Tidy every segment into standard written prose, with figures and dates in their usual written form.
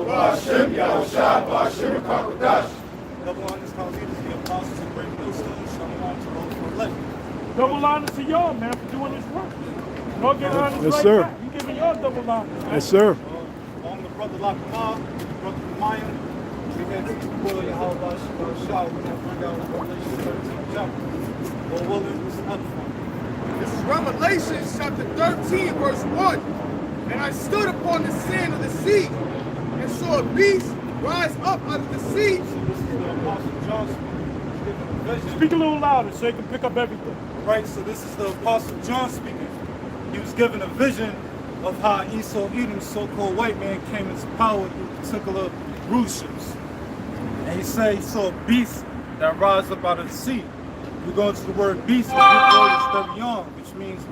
Ba'Shem Yahawashi, Ba'Shem Qadash. Double honors to our leaders, the apostles and great millstones, SHAMAIWAN to those who are elect. Double honors to y'all, man, for doing this work. Y'all get honors Yes, right sir. back. You giving y'all double honors, man. Yes, sir. Along with brother Rawchaa, brother MAYAN, we had to spoil Yahawah, Rawchaa. We're going to bring out Revelation 13 chapter. Lord willing, this is another one. This is Revelation chapter 13, verse 1. And I stood upon the sand of the sea, and saw a beast rise up out of the sea. So this is the Apostle John speaking a vision. Speak a little louder so you can pick up everything. Right, so this is the Apostle John speaking. He was given a vision of how Esau, Edom's so-called white man, came into power through particular rulerships. And he said he saw a beast that rise up out of the sea. We go into the word beast, the Greek word is Devion, which means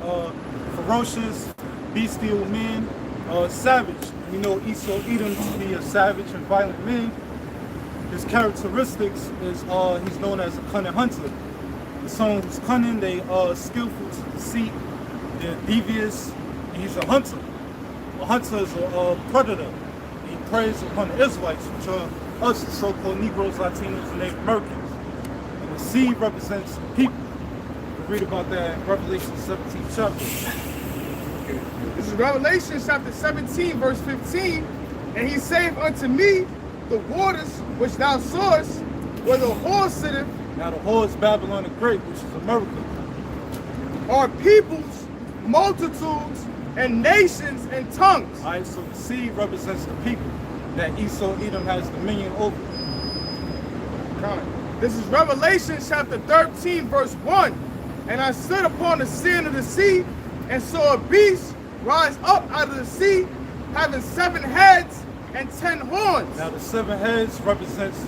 ferocious, bestial man, savage. We know Esau, Edom to be a savage and violent man. His characteristics is he's known as a cunning hunter. The someone who's cunning, they are skillful to deceit, they're devious, and he's a hunter. A hunter is a predator. He preys upon the Israelites, which are us, the so-called Negroes, Latinos, and Native Americans. And the sea represents people. We read about that in Revelation 17 chapter. This is Revelation chapter 17, verse 15. And he saith unto me, the waters which thou sawest, where the whore sitteth, Now the whore is Babylon the Great, which is America. are peoples, multitudes, and nations and tongues. Alright, so the sea represents the people that Esau, Edom has dominion over. This is Revelation chapter 13, verse 1. And I stood upon the sand of the sea, and saw a beast rise up out of the sea, having 7 heads and 10 horns. Now the 7 heads represents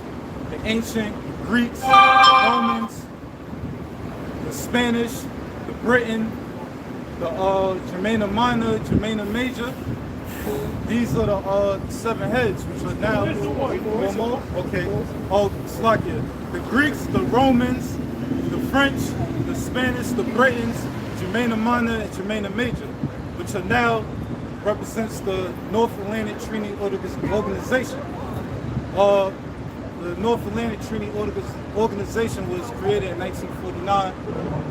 the ancient Greeks, the Romans, the Spanish, the Britain, the Germana Minor, Germana Major. These are the 7 heads, which are now one more. Okay. Oh, Slovakia. The Greeks, the Romans, the French, the Spanish, the Britons, Germana Minor, and Germana Major, which are now represents the North Atlantic Treaty Organization. The North Atlantic Treaty Organization was created in 1949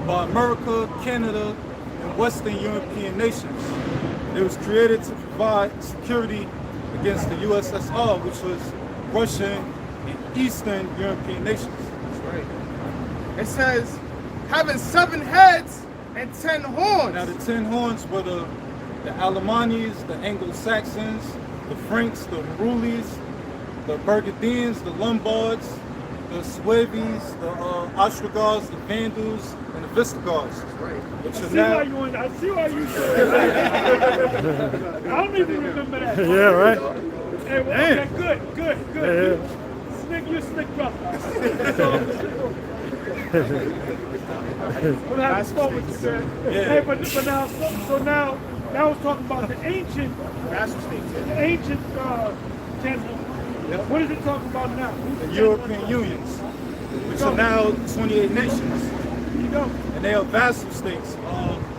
by America, Canada, and Western European nations. It was created to provide security against the USSR, which was Russian and Eastern European nations. That's right. It says, having 7 heads and 10 horns. Now the 10 horns were the Alemanis, the Anglo-Saxons, the Franks, the Marulis, the Burgundians, the Lombards, the Sueves, the Ostrogoths, the Vandals, and the Visigoths. Right. Which I are see now, why I see why you said that. I don't even remember that. Yeah, right. Hey, well, okay, good. Yeah. Slick, you slick brother. We'll have fun with you, sir. Yeah. Hey, but now, so now we're talking about the ancient, gentlemen. Yep. What is it talking about now? the European Unions, which are now 28 nations. You go. And they are vassal states.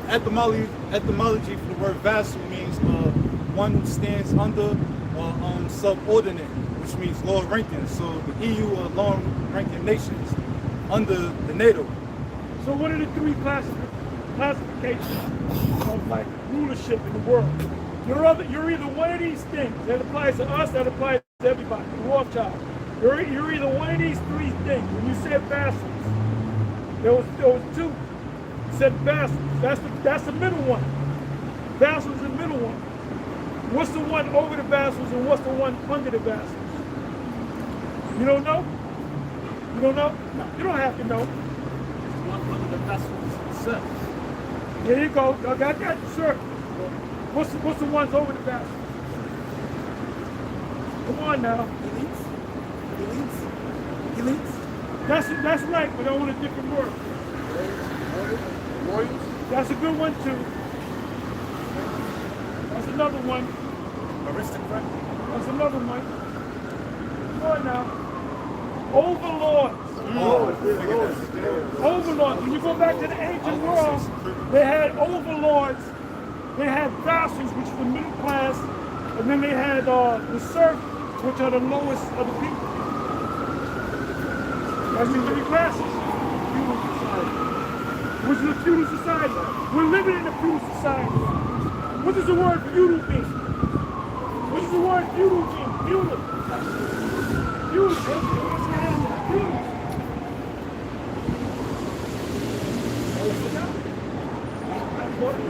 Etymology for the word vassal means one who stands under or subordinate, which means lower ranking. So the EU are lower ranking nations under the NATO. So what are the 3 classifications of like rulership in the world? You're either one of these things. That applies to us, that applies to everybody. The Rawchaa. You're either one of these 3 things. When you said vassals, there was 2. You said vassals. That's the middle one. Vassals is the middle one. What's the one over the vassals and what's the one under the vassals? You don't know? You don't know? No. You don't have to know. One under the vassals itself. There you go. I got that, sir. What's the ones over the vassals? Come on now. Elites. That's right, but on a different word. Royals. That's a good one too. That's another one. Aristocrat. That's another one. Come on now. Overlords. Overlords. When you go back to the ancient world, they had overlords. They had vassals, which was the middle class, and then they had the serf which are the lowest of the people. That's the three classes. Feudal society. Which is a feudal society. We're living in a feudal society. What does the word feudal mean? What does the word feudal mean? Feudal. Feudal. Feudal.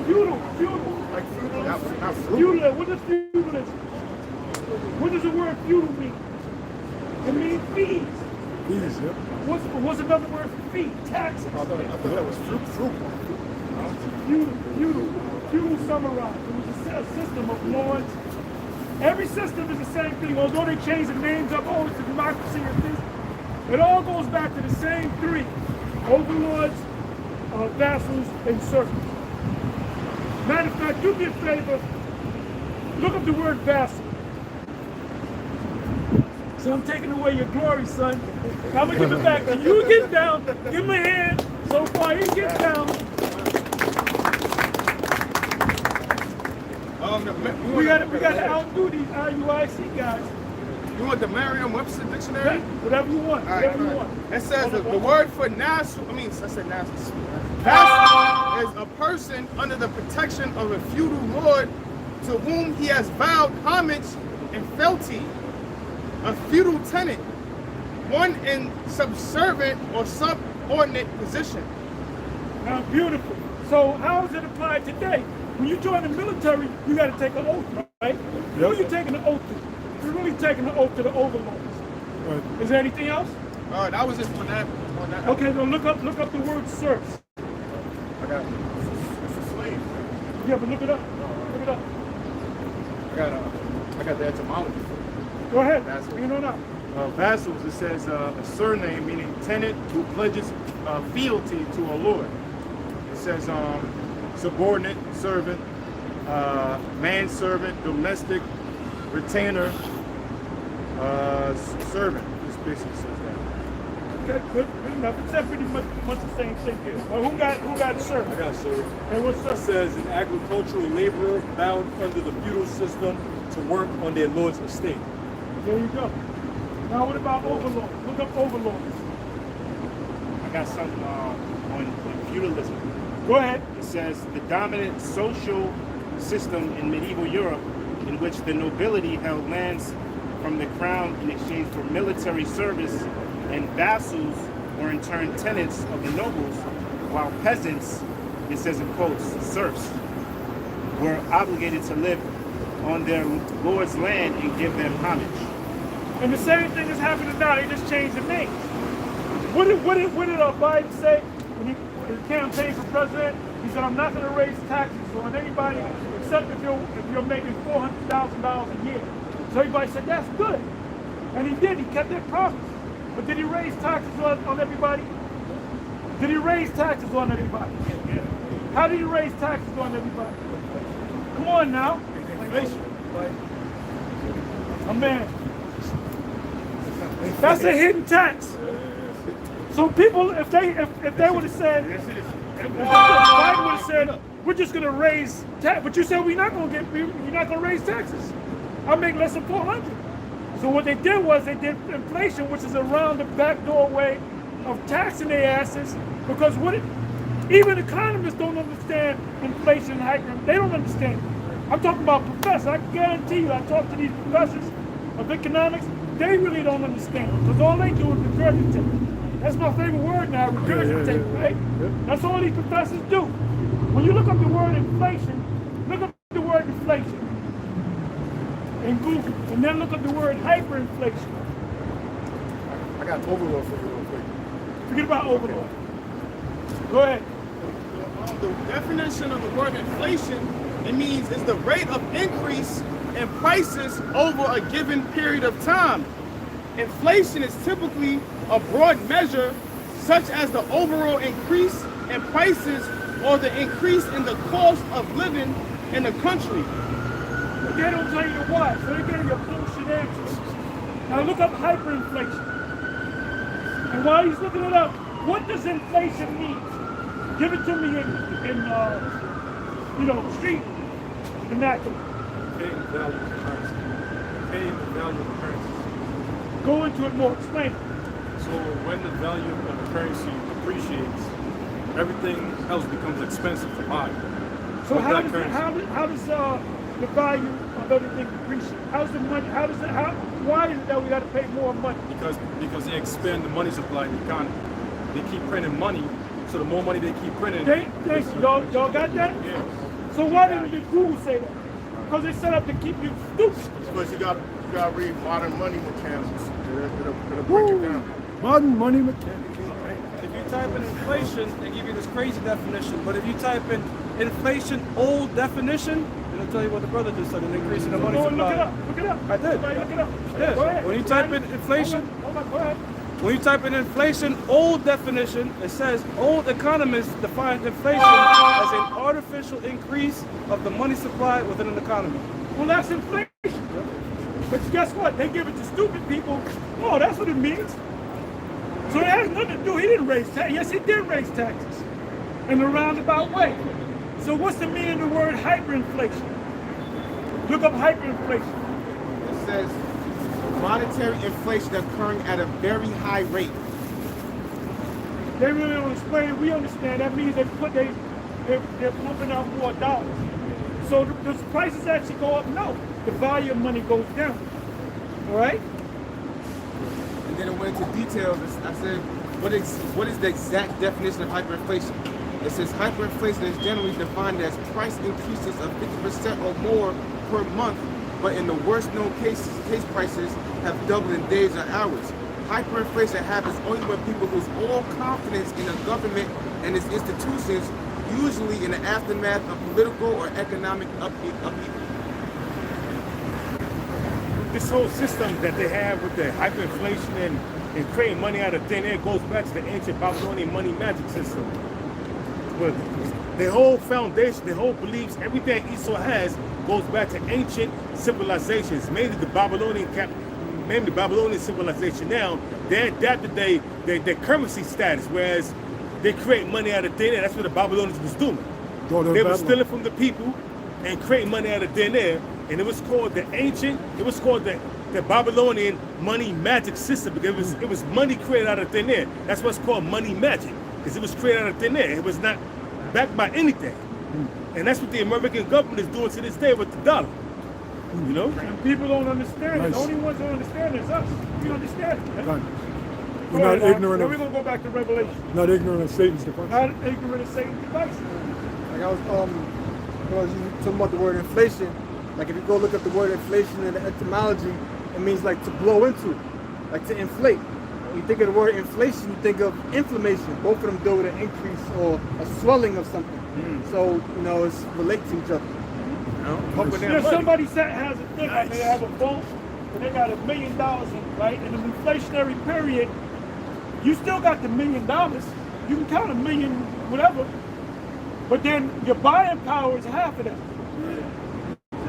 Feudal. Feudal. Like feudal, not fruit. Feudal. What does feudalism? What does the word feudal mean? It means fees. Fees, yeah. What's another word for fee? Taxes. I thought that was fruit. Feudal summarized. It was a system of lords. Every system is the same thing, although they change the names up, oh, it's a democracy and this. It all goes back to the same three: overlords, vassals, and servants. Matter of fact, do me a favor, look up the word vassal. So I'm taking away your glory, son. I'm gonna give it back to you. Get down, give him a hand. So far, he gets down. We gotta outdo these IUIC guys. You want the Merriam-Webster dictionary? Whatever you want, whatever you want. It says the word for national, I said national. Vassal is a person under the protection of a feudal lord to whom he has vowed homage and fealty. A feudal tenant, one in subservient or subordinate position. Now, beautiful. So how is it applied today? When you join the military, you got to take an oath, right? Who are you taking the oath to? You're really taking the oath to the overlords. Right. Is there anything else? That was just for that. Okay, then look up the word serfs. I got it. It's a slave. Yeah, but look it up. Look it up. I got the etymology. Go ahead. Vassal. You know now. Vassals, it says a surname meaning tenant who pledges fealty to a lord. It says subordinate, servant, manservant, domestic, retainer, servant. This basically says that. Okay, good enough. It's pretty much the same thing here. Well, who got servant? I got servant. And what's It servant? says an agricultural laborer bound under the feudal system to work on their lord's estate. There you go. Now what about overlords? Look up overlords. I got something on feudalism. Go ahead. It says the dominant social system in medieval Europe in which the nobility held lands from the crown in exchange for military service, and vassals were in turn tenants of the nobles, while peasants, it says in quotes, serfs, were obligated to live on their lord's land and give them homage. And the same thing is happening now. They just changed the names. What did Biden say when he campaigned for president? He said, "I'm not going to raise taxes on anybody except if you're making $400,000 a year." So everybody said, "That's good," and he did. He kept that promise. But did he raise taxes on everybody? Did he raise taxes on everybody? How did he raise taxes on everybody? Come on now. Oh man. That's a hidden tax. So people, if they would have said, if Biden would have said, "We're just going to raise tax," but you said you're not going to raise taxes. I make less than 400. So what they did was they did inflation, which is around the back doorway of taxing their asses, because even economists don't understand inflation and hyper. They don't understand it. I'm talking about professors. I can guarantee you, I talk to these professors of economics, they really don't understand, because all they do is regurgitate. That's my favorite word now, regurgitate, right? That's all these professors do. When you look up the word inflation, look up the word inflation in Google, and then look up the word hyperinflation. I got overlord for you real quick. Forget about overlord. Go ahead. The definition of the word inflation, it means is the rate of increase in prices over a given period of time. Inflation is typically a broad measure, such as the overall increase in prices or the increase in the cost of living in the country. But they don't tell you the why, so they're getting a bullshit answer. Now look up hyperinflation. And while he's looking it up, what does inflation mean? Give it to me in street vernacular. pay the value of the currency. Go into it more. Explain. So when the value of the currency appreciates, everything else becomes expensive to buy. So With how that does, currency. how does the value of everything appreciate? How's the money? Why is it that we got to pay more money? Because they expand the money supply in the economy. They keep printing money, so the more money they keep printing. Y'all got that? Yeah. So why didn't the Google say that? Because they set up to keep you stupid. Because you got to read Modern Money Mechanics. It'll break it down. Modern money mechanics. If you type in inflation, they give you this crazy definition. But if you type in inflation old definition, it'll tell you what the brother just said, an increase in the money Go supply. look it up. Look it up. I did. Somebody look it up. Yeah. Go ahead. When you type in inflation, Hold on, go ahead. when you type in inflation old definition, it says old economists define inflation as an artificial increase of the money supply within an economy. Well, that's inflation. But guess what? They give it to stupid people. Oh, that's what it means. So it has nothing to do. He didn't raise taxes. Yes, he did raise taxes in a roundabout way. So what's the meaning of the word hyperinflation? Look up hyperinflation. It says monetary inflation occurring at a very high rate. They really don't explain it. We understand. That means they're pumping out more dollars. So the prices actually go up? No. The value of money goes down. All right? And then it went into details. I said, what is the exact definition of hyperinflation? It says hyperinflation is generally defined as price increases of 50% or more per month, but in the worst known cases, case prices have doubled in days or hours. Hyperinflation happens only when people lose all confidence in the government and its institutions, usually in the aftermath of political or economic upheaval. This whole system that they have with the hyperinflation and creating money out of thin air goes back to the ancient Babylonian money magic system. But the whole foundation, the whole beliefs, everything Esau has goes back to ancient civilizations, mainly the Babylonian civilization. Now, they adapted their currency status, whereas they create money out of thin air. That's what the Babylonians was doing. They were stealing from the people and creating money out of thin air. And it was called the Babylonian money magic system, because it was money created out of thin air. That's what's called money magic, because it was created out of thin air. It was not backed by anything. And that's what the American government is doing to this day with the dollar. You know? And people don't understand it. The only ones who understand is us. We understand it. Right. We're not ignorant Then of, we're going to go back to Revelation. not ignorant of Satan's device. Not ignorant of Satan's devices. Like I was talking about the word inflation. Like if you go look up the word inflation in the etymology, it means like to blow into, like to inflate. When you think of the word inflation, you think of inflammation. Both of them deal with an increase or a swelling of something. So, you know, it's relate to each other. If somebody has a thing, like they have a boat, and they got $1 million in it, right? In an inflationary period, you still got the $1 million. You can count $1 million, whatever, but then your buying power is half of that.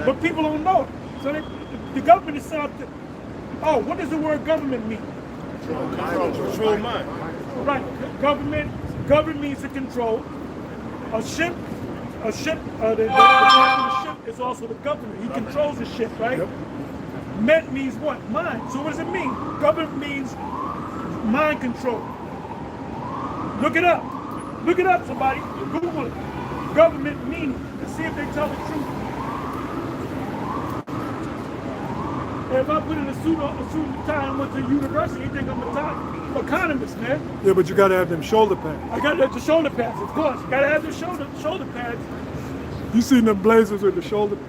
But people don't know it. So the government is set up to, oh, what does the word government mean? Control mind. Right, government means to control. A ship, the captain of the ship is also the governor. He controls the ship, right? Yep. Met means what? Mind. So what does it mean? Government means mind control. Look it up. Look it up, somebody. Google it. Government meaning. And see if they tell the truth. If I put in a suit and tie and went to university, you think I'm a economist, man. Yeah, but you got to have them shoulder pads. I got the shoulder pads, of course. You gotta have the shoulder pads. You seen them blazers with the shoulder pads?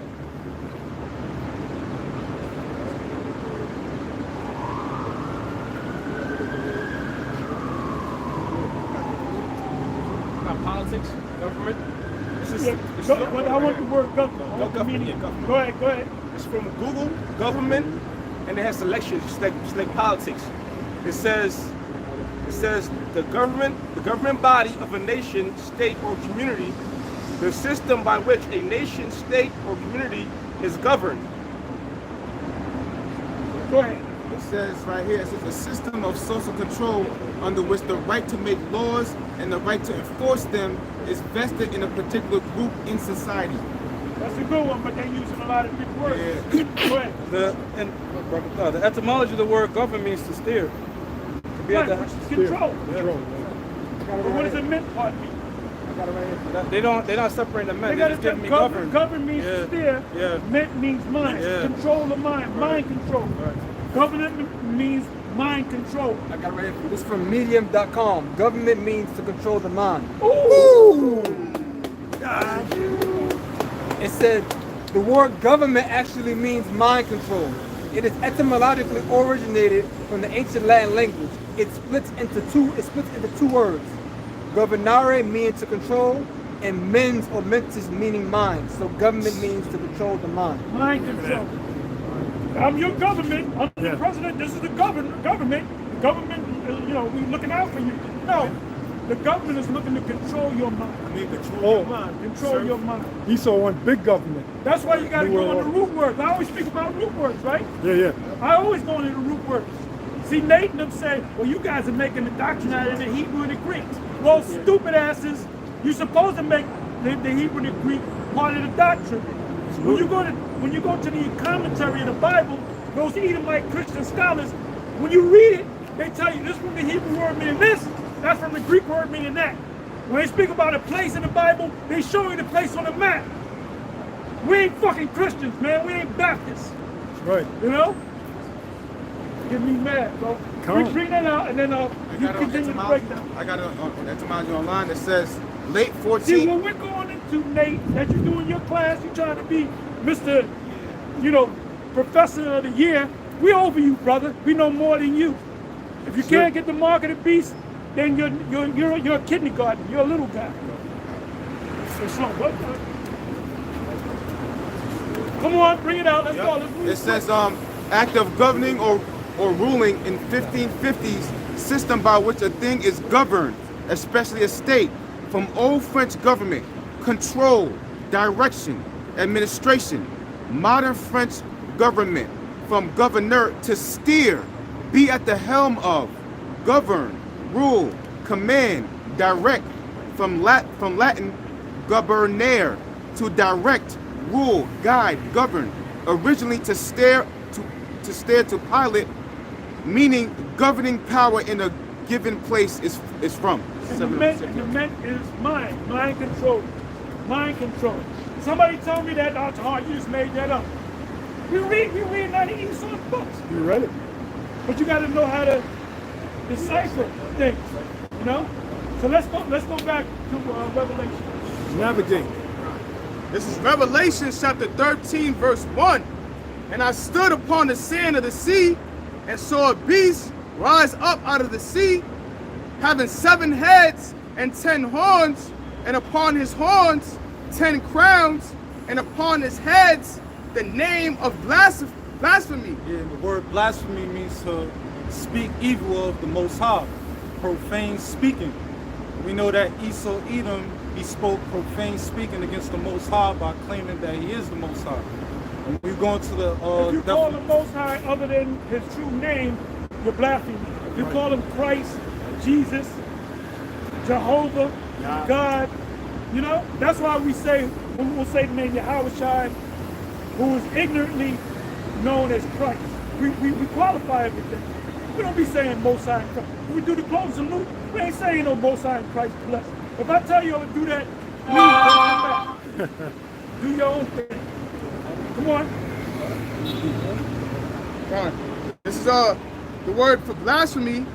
About politics, government. But I want the word government. I want the meaning. Government. Go ahead. It's from Google, government, and it has selections, just like politics. It says the government body of a nation, state, or community, the system by which a nation, state, or community is governed. Go ahead. It says right here, it says a system of social control under which the right to make laws and the right to enforce them is vested in a particular group in society. That's a good one, but they're using a lot of big words. Go ahead. The etymology of the word govern means to steer. To be Right, at the, which is control. But what does the mint part mean? they're not separating the men. They They're gotta just giving me govern. govern. Govern means Yeah. to steer. Yeah. Mint means mind. Yeah. Control the mind. Mind control. Government means mind control. I got it right here. This is from medium.com. Government means to control the mind. Ooh. It said the word government actually means mind control. It is etymologically originated from the ancient Latin language. It splits into two words. Governare meaning to control, and mens or mentis meaning mind. So government means to control the mind. Mind control. I'm your government. I'm the president. This is the government. The government, we looking out for you. No. The government is looking to control your mind. Control your mind. Control your mind. Esau want big government. That's why you got to go on the root words. I always speak about root words, right? Yeah. I always go into the root words. See, Nate and them say, well, you guys are making the doctrine out of the Hebrew and the Greek. Well, stupid asses, you're supposed to make the Hebrew and the Greek part of the doctrine. When you go to the commentary of the Bible, those Edomite Christian scholars, when you read it, they tell you this from the Hebrew word meaning this, that's from the Greek word meaning that. When they speak about a place in the Bible, they show you the place on the map. We ain't fucking Christians, man. We ain't Baptists. Right. You know? Get me mad, bro. We bring that out and then you continue to break down. I got an etymology online that says late See, 14th. when we're going into, Nate, that you're doing your class, you're trying to be Mr. Professor of the Year, we over you, brother. We know more than you. If you can't get the mark of the beast, then you're a kindergarten. You're a little guy. So, come on, bring it out. Let's go. Let's move. It says act of governing or ruling in 1550s system by which a thing is governed, especially a state, from old French government, control, direction, administration, modern French government, from governor to steer, be at the helm of, govern, rule, command, direct, from Latin gubernare, to direct, rule, guide, govern, originally to steer to pilot, meaning governing power in a given place is from. And the meant is mind control. Mind control. Somebody told me that, you just made that up. We read out of Esau's books. You read it? But you got to know how to decipher things, So let's go back to Revelation. Navigate. This is Revelation chapter 13, verse 1. And I stood upon the sand of the sea and saw a beast rise up out of the sea, having 7 heads and 10 horns, and upon his horns 10 crowns, and upon his heads the name of blasphemy. Yeah, the word blasphemy means to speak evil of the Most High, profane speaking. We know that Esau Edom, he spoke profane speaking against the Most High by claiming that he is the Most High. And we go into the if you call the Most High other than his true name, you're blaspheming. If you call him Christ, Jesus, Jehovah, God, that's why we say, when we'll say the name Yahawashi, who is ignorantly known as Christ. We qualify everything. We don't be saying Most High and Christ. When we do the close salute, we ain't saying no Most High and Christ bless. If I tell you to do that, please don't come back. Do your own thing. Come on. This is the word for blasphemy.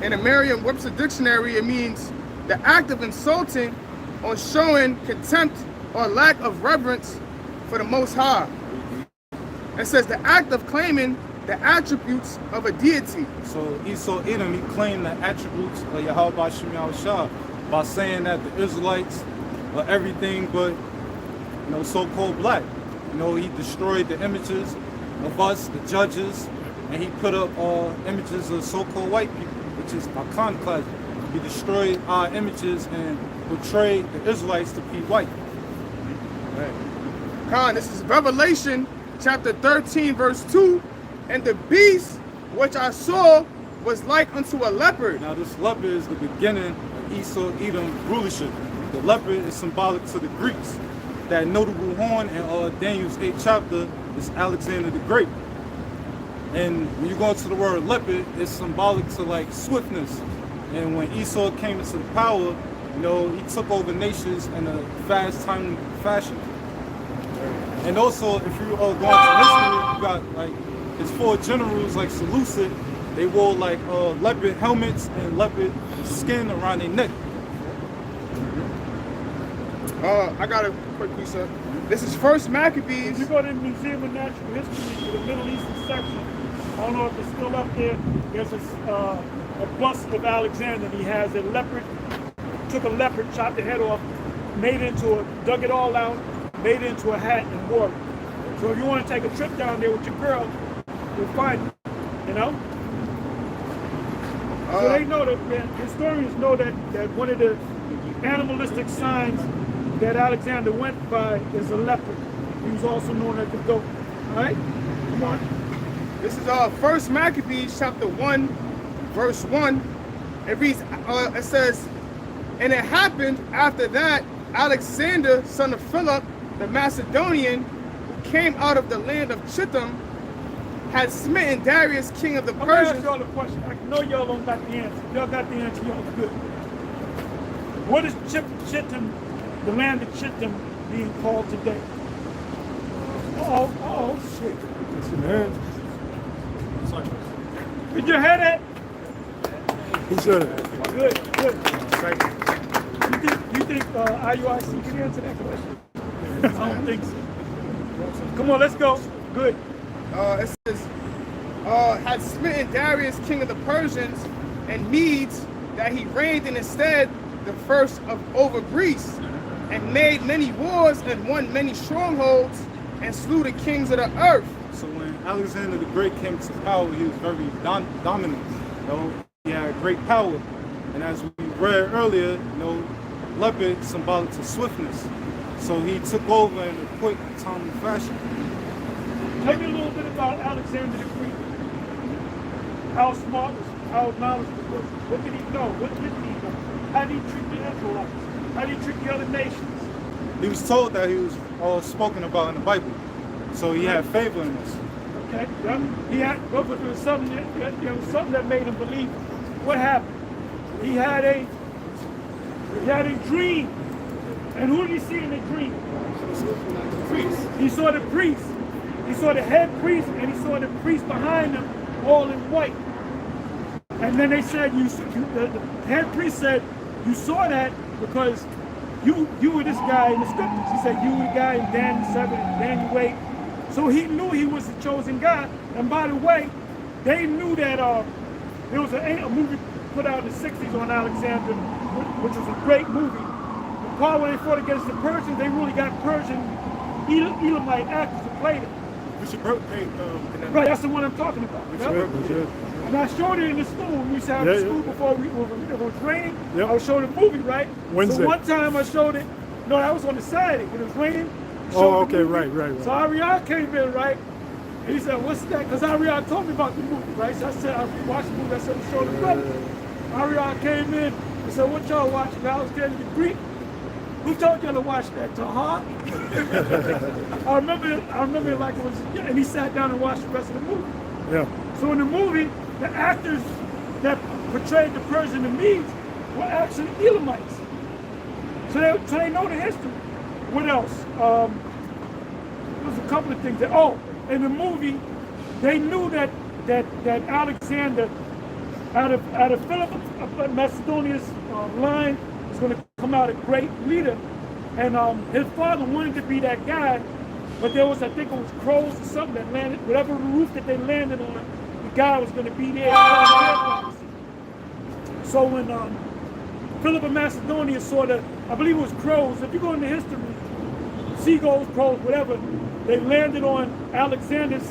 In a Merriam-Webster dictionary, it means the act of insulting or showing contempt or lack of reverence for the Most High. It says the act of claiming the attributes of a deity. So Esau Edom, he claimed the attributes of Yahawah by saying that the Israelites are everything but, so-called black. He destroyed the images of us, the judges, and he put up images of so-called white people, which is iconoclasm. He destroyed our images and portrayed the Israelites to be white. This is Revelation chapter 13, verse 2. And the beast which I saw was like unto a leopard. Now this leopard is the beginning of Esau Edom rulership. The leopard is symbolic to the Greeks. that notable horn in Daniel's 8th chapter is Alexander the Great. And when you go to the word leopard, it's symbolic to like swiftness. And when Esau came into the power, you know, he took over nations in a fast time fashion. And also, if you go into history, you got like his 4 generals like Seleucid. They wore like leopard helmets and leopard skin around their neck. I got a quick piece up. This is First Maccabees. If you go to the Museum of Natural History to the Middle Eastern section, I don't know if it's still up there. There's a bust of Alexander. He has a leopard, took a leopard, chopped the head off, dug it all out, made it into a hat and wore it. So if you want to take a trip down there with your girl, you'll find it, you know? So they know that, historians know that one of the animalistic signs that Alexander went by is a leopard. He was also known as the goat. All right? Come on. This is First Maccabees chapter 1, verse 1. It reads, it says, and it happened after that, Alexander, son of Philip, the Macedonian, who came out of the land of Chittim, had smitten Darius, king of the I'm gonna ask Persians. y'all a question. I know y'all don't got the answer. Y'all got the answer, y'all good. What is Chittim, the land of Chittim, being called today? Oh, shit. It's in hand. Did you hear that? He said it. Good. You think IUIC can answer that question? I don't think so. Come on, let's go. Good. It says, had smitten Darius, king of the Persians, and Medes, that he reigned in his stead the first over Greece, and made many wars and won many strongholds, and slew the kings of the earth. So when Alexander the Great came to power, he was very dominant. You know, he had great power. And as we read earlier, you know, leopard symbolic to swiftness. So he took over in a quick, timely fashion. Tell me a little bit about Alexander the Great. How smart was he? How knowledgeable was he? What did he know? What didn't he know? How did he treat the Israelites? How did he treat the other nations? He was told that he was all spoken about in the Bible. So he had favor in us. Okay, he had, but there was something that made him believe. What happened? He had a dream. And who did he see in the dream? Priest. He saw the priest. He saw the head priest, and he saw the priest behind him, all in white. And then they said, the head priest said, you saw that because you were this guy in the scriptures. He said, you were the guy in Daniel 7 and Daniel 8. So he knew he was the chosen guy. And by the way, they knew that there was a movie put out in the 60s on Alexander, which was a great movie. The part when they fought against the Persians, they really got Persian Elamite actors to play it. Right, that's the one I'm talking about. Yep. And I showed it in the school. We used to have the school before it was raining. Yep. I was showing the movie, right? Wednesday. So one time I showed it. No, that was on the Saturday when it was raining. Oh, okay, right. So Ariel came in, right? And he said, what's that? Because Ariel told me about the movie, right? So I said, I watched the movie. I said, show the brother. Ariel came in and said, what y'all watching? Alexander the Greek. Who told y'all to watch that? Taha? I remember it like it was, and he sat down and watched the rest of the movie. Yeah. So in the movie, the actors that portrayed the Persian and Medes were actually Elamites. So they know the history. What else? There's a couple of things that, in the movie, they knew that Alexander, out of Philip of Macedonia's line, was going to come out a great leader. And his father wanted to be that guy, but there was, I think it was crows or something that landed, whatever roof that they landed on, the guy was going to be there. So when Philip of Macedonia saw I believe it was crows, if you go into history, seagulls, crows, whatever, they landed on Alexander's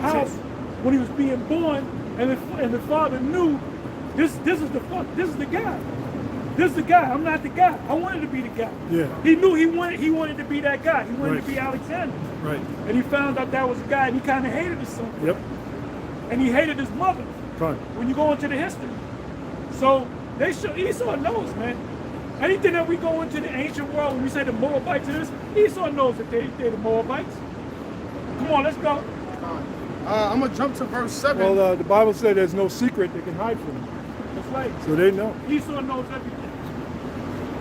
house when he was being born, and the father knew this is the guy. This is the guy. I'm not the guy. I wanted to be the guy. Yeah. He knew he wanted to be that guy. He wanted to be Alexander. Right. And he found out that was the guy, and he kind of hated his son. Yep. And he hated his mother. Fine. When you go into the history. So Esau knows, man. Anything that we go into the ancient world, when we say the Moabites and this, Esau knows that they're the Moabites. Come on, let's go. I'm going to jump to verse 7. Well, the Bible said there's no secret they can hide from. That's right. So they know. Esau knows everything.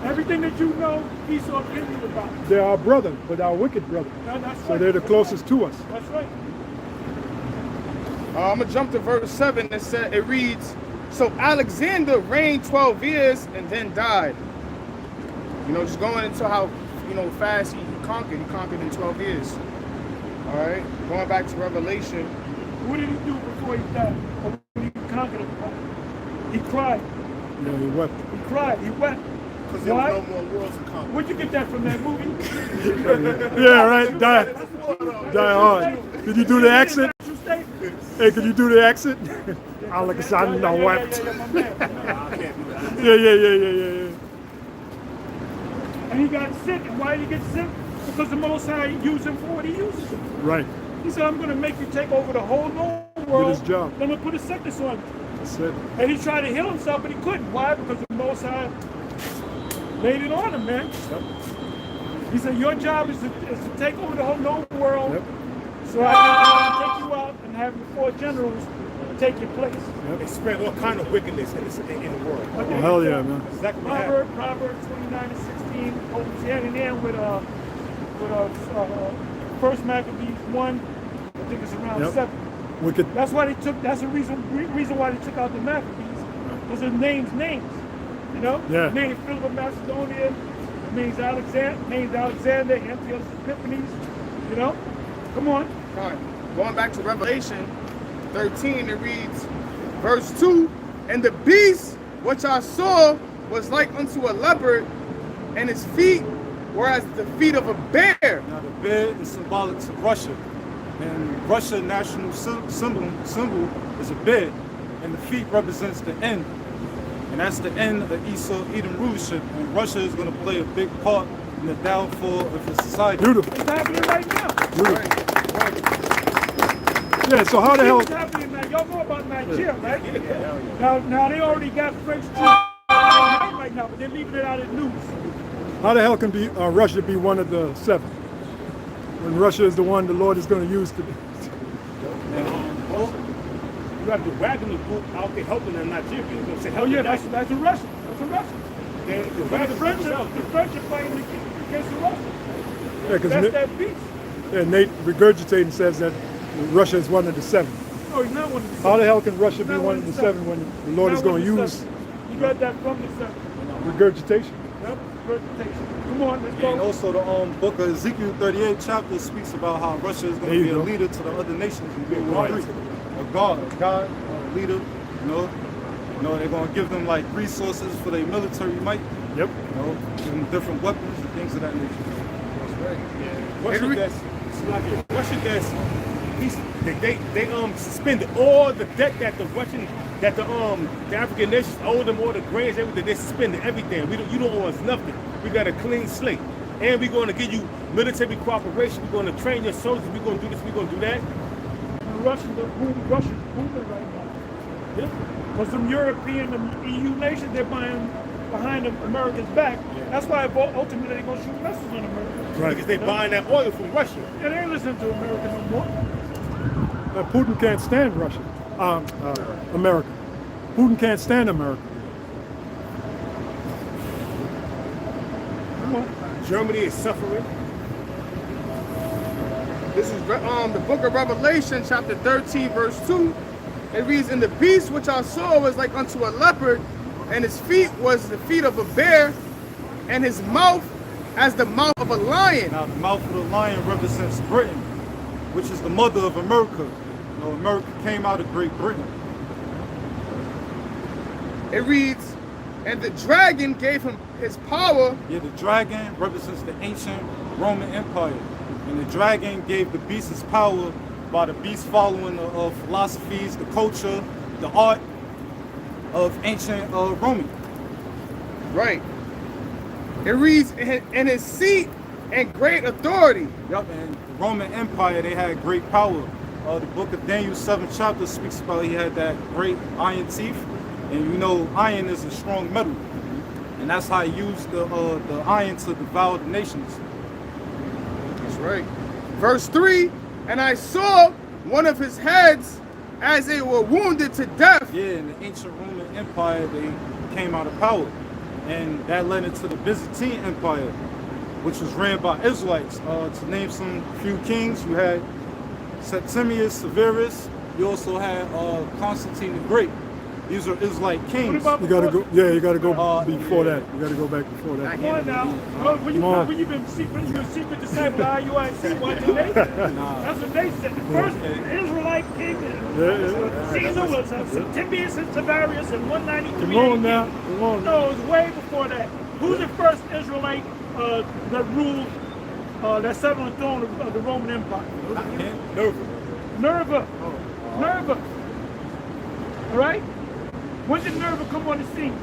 Everything that you know, Esau tells you about. They're our brother, but our wicked brother. That's So right. they're the closest to us. That's right. I'm going to jump to verse 7. It reads, so Alexander reigned 12 years and then died. You know, just going into how, you know, fast he conquered. He conquered in 12 years. All right. Going back to Revelation. What did he do before he died? Or when he conquered him? He cried. Yeah, he wept. He cried. He wept. Because there was no more worlds to come. Where'd you get that from, that movie? Yeah, right. Die hard. Did you do the accent? Hey, could you do the accent? Alexander wept. Yeah. And he got sick. And why did he get sick? Because the Most High used him for what he uses him. Right. He said, I'm going to make you take over the whole known world. Did his job. I'm going to put a sickness on you. That's it. And he tried to heal himself, but he couldn't. Why? Because the Most High laid it on him, man. Yep. He said, your job is to take over the whole known world. Yep. So I can take you out and have the 4 generals take your place. Yep. They spread all kind of wickedness in the world. Oh, hell yeah, man. Exactly what happened. Proverbs 29 and 16 goes hand in hand with First Maccabees 1. I think it's around 7. Wicked. That's why they took. That's the reason why they took out the Maccabees, because the names. You know. Yeah. The name Philip of Macedonia. The name's Alexander. Antiochus Epiphanes. You know. Come on. All right. Going back to Revelation 13, it reads, verse 2, and the beast which I saw was like unto a leopard, and his feet were as the feet of a bear. Now the bear is symbolic to Russia. And Russia's national symbol is a bear, and the feet represents the end. And that's the end of Esau-Edom rulership. And Russia is going to play a big part in the downfall of the society. Beautiful. It's happening right now. Beautiful. Yeah, so how the hell... What's happening now? Y'all know about Nigeria, right? Now they already got French troops right now, but they're leaving it out in news. How the hell can Russia be one of the 7? When Russia is the one the Lord is going to use to be. You have the Wagner group out there helping them Nigeria. You know, say, Oh yeah, that's a Russian. That's a Russian. the The French are fighting against the Russians. Yeah, That's that beast. Yeah, Nate regurgitating says that Russia is one of the 7. No, he's not one of the 7. How the hell can Russia He's be not one of the 7 when the Lord is Not one going to of the use 7. You got that from the 7. regurgitation? Yep, regurgitation. Come on, let's And go. also the book of Ezekiel 38 chapter speaks about how Russia is going There to be you a go. leader to the other nations in World War III. A god, a leader, you know, they're going to give them like resources for their military might, Yep. you know, give them different weapons and things of that nature. Russia gets they suspended all the debt that the African nations owe them, all the grains, everything. They suspended everything. You don't owe us nothing. We got a clean slate, and we're going to give you military cooperation. We're going to train your soldiers. We're going to do this. We're going to do that. Russia's booming right now. Yeah. Because some European and EU nations, they're buying behind America's back. That's why ultimately they're going to shoot missiles on America. Right. Because they're buying that oil from Russia. Yeah, they ain't listening to America no more. Putin can't stand Russia. America. Putin can't stand America. Come on. Germany is suffering. This is the book of Revelation, chapter 13, verse 2. It reads, and the beast which I saw was like unto a leopard, and his feet was the feet of a bear, and his mouth as the mouth of a lion. Now the mouth of the lion represents Britain, which is the mother of America. You know, America came out of Great Britain. It reads, and the dragon gave him his power. Yeah, the dragon represents the ancient Roman Empire. And the dragon gave the beast his power by the beast following the philosophies, the culture, the art of ancient Roman. Right. It reads, and his seat and great authority. Yup, and the Roman Empire, they had great power. The book of Daniel 7th chapter speaks about he had that great iron teeth. And you know, iron is a strong metal. And that's how he used the iron to devour the nations. That's right. Verse 3, and I saw one of his heads as they were wounded to death. Yeah, in the ancient Roman Empire, they came out of power. And that led into the Byzantine Empire, which was ran by Israelites. To name some few kings, you had Septimius Severus. You also had Constantine the Great. These are Israelite kings. You gotta go. Yeah, you gotta go before that. You gotta go back before that. Come on now. When you've been secret disciple of IUIC, watching they? That's what they said. The first Israelite king, Caesar was Septimius and Severus in 193. Come on now. Come on. No, it was way before that. Who's the first Israelite that ruled, that sat on the throne of the Roman Empire? Nerva. All right? When did Nerva come on the scene?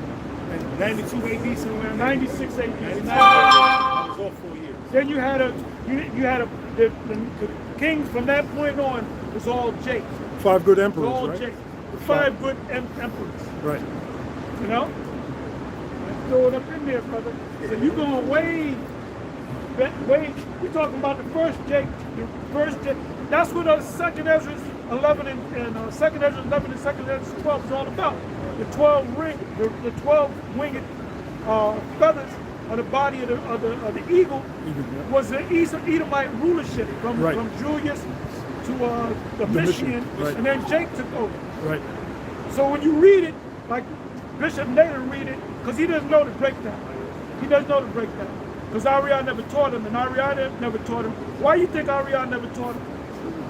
92 AD, somewhere. 96 AD. That was all 4 years. Then you had the kings from that point on was all Jakes. 5 good emperors, All right? Jakes. The 5 good emperors. Right. You know? Let's throw it up in there, brother. So you going way. We're talking about the first Jake. That's what Second Ezra 11 and Second Ezra 11 and Second Ezra 12 is all about. The 12 winged feathers on the body of the eagle was the Edomite rulership from Julius to Domitian, and then Jake took over. Right. So when you read it, like Bishop Nathan read it, because he doesn't know the breakdown. He doesn't know the breakdown. Because Ariana never taught him, and Ariana never taught him. Why do you think Ariana never taught him?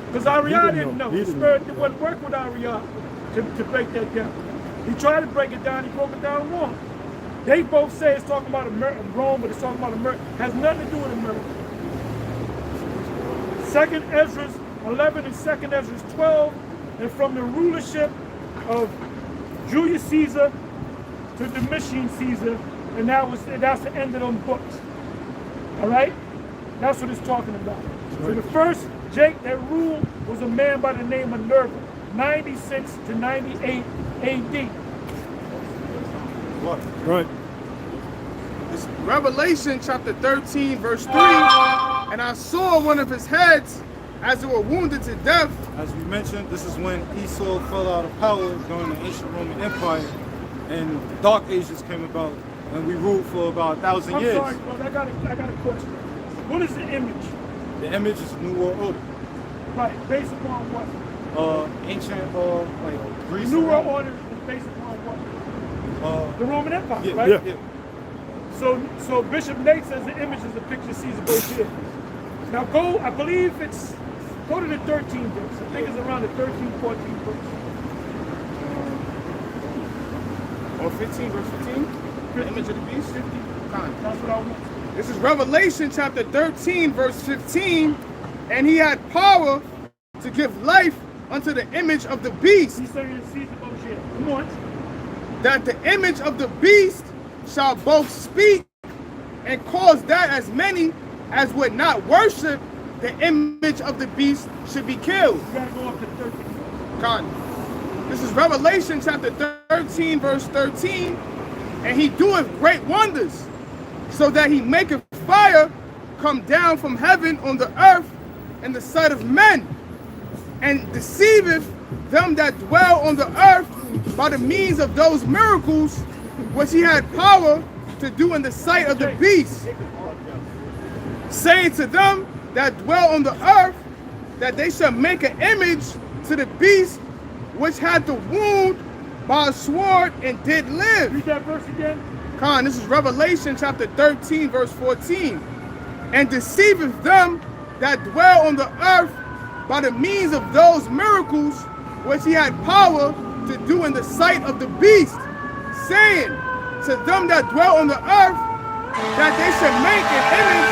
Because Ariana didn't know. The Spirit wouldn't work with Ariana to break that down. He tried to break it down, he broke it down wrong. They both say it's talking about Rome, but it's talking about a miracle. Has nothing to do with a miracle. Second Ezra 11 and Second Ezra 12, and from the rulership of Julius Caesar to Domitian Caesar, and that's the end of them books. All right? That's what it's talking about. Right. So the first Jake that ruled was a man by the name of Nerva, 96 to 98 AD. Right. It's Revelation chapter 13, verse 3. And I saw one of his heads as they were wounded to death. As we mentioned, this is when Esau fell out of power during the ancient Roman Empire, and the Dark Ages came about, and we ruled for about 1,000 years. I'm sorry, brother, I got a question. What is the image? The image is New World Order. Right, based upon what? Ancient, like Greece. New World Order is based upon what? The Roman Empire, yeah, right? Yeah. So Bishop Nate says the image is the picture Caesar Borgia. Now I believe go to the 13 books. I think it's around the 13, 14 books. Or 15, verse 15? The image of the beast? 15. That's what I want. This is Revelation chapter 13, verse 15. And he had power to give life unto the image of the beast. He's saying it's Caesar Borgia. Come on. That the image of the beast shall both speak and cause that as many as would not worship the image of the beast should be killed. You gotta go up to 13. God. This is Revelation chapter 13, verse 13. And he doeth great wonders, so that he maketh fire come down from heaven on the earth in the sight of men, and deceiveth them that dwell on the earth by the means of those miracles which he had power to do in the sight of the beast, saying to them that dwell on the earth that they shall make an image to the beast which had the wound by a sword and did live. Read that verse again. Khan, this is Revelation chapter 13, verse 14. And deceiveth them that dwell on the earth by the means of those miracles which he had power to do in the sight of the beast, saying to them that dwell on the earth that they should make an image.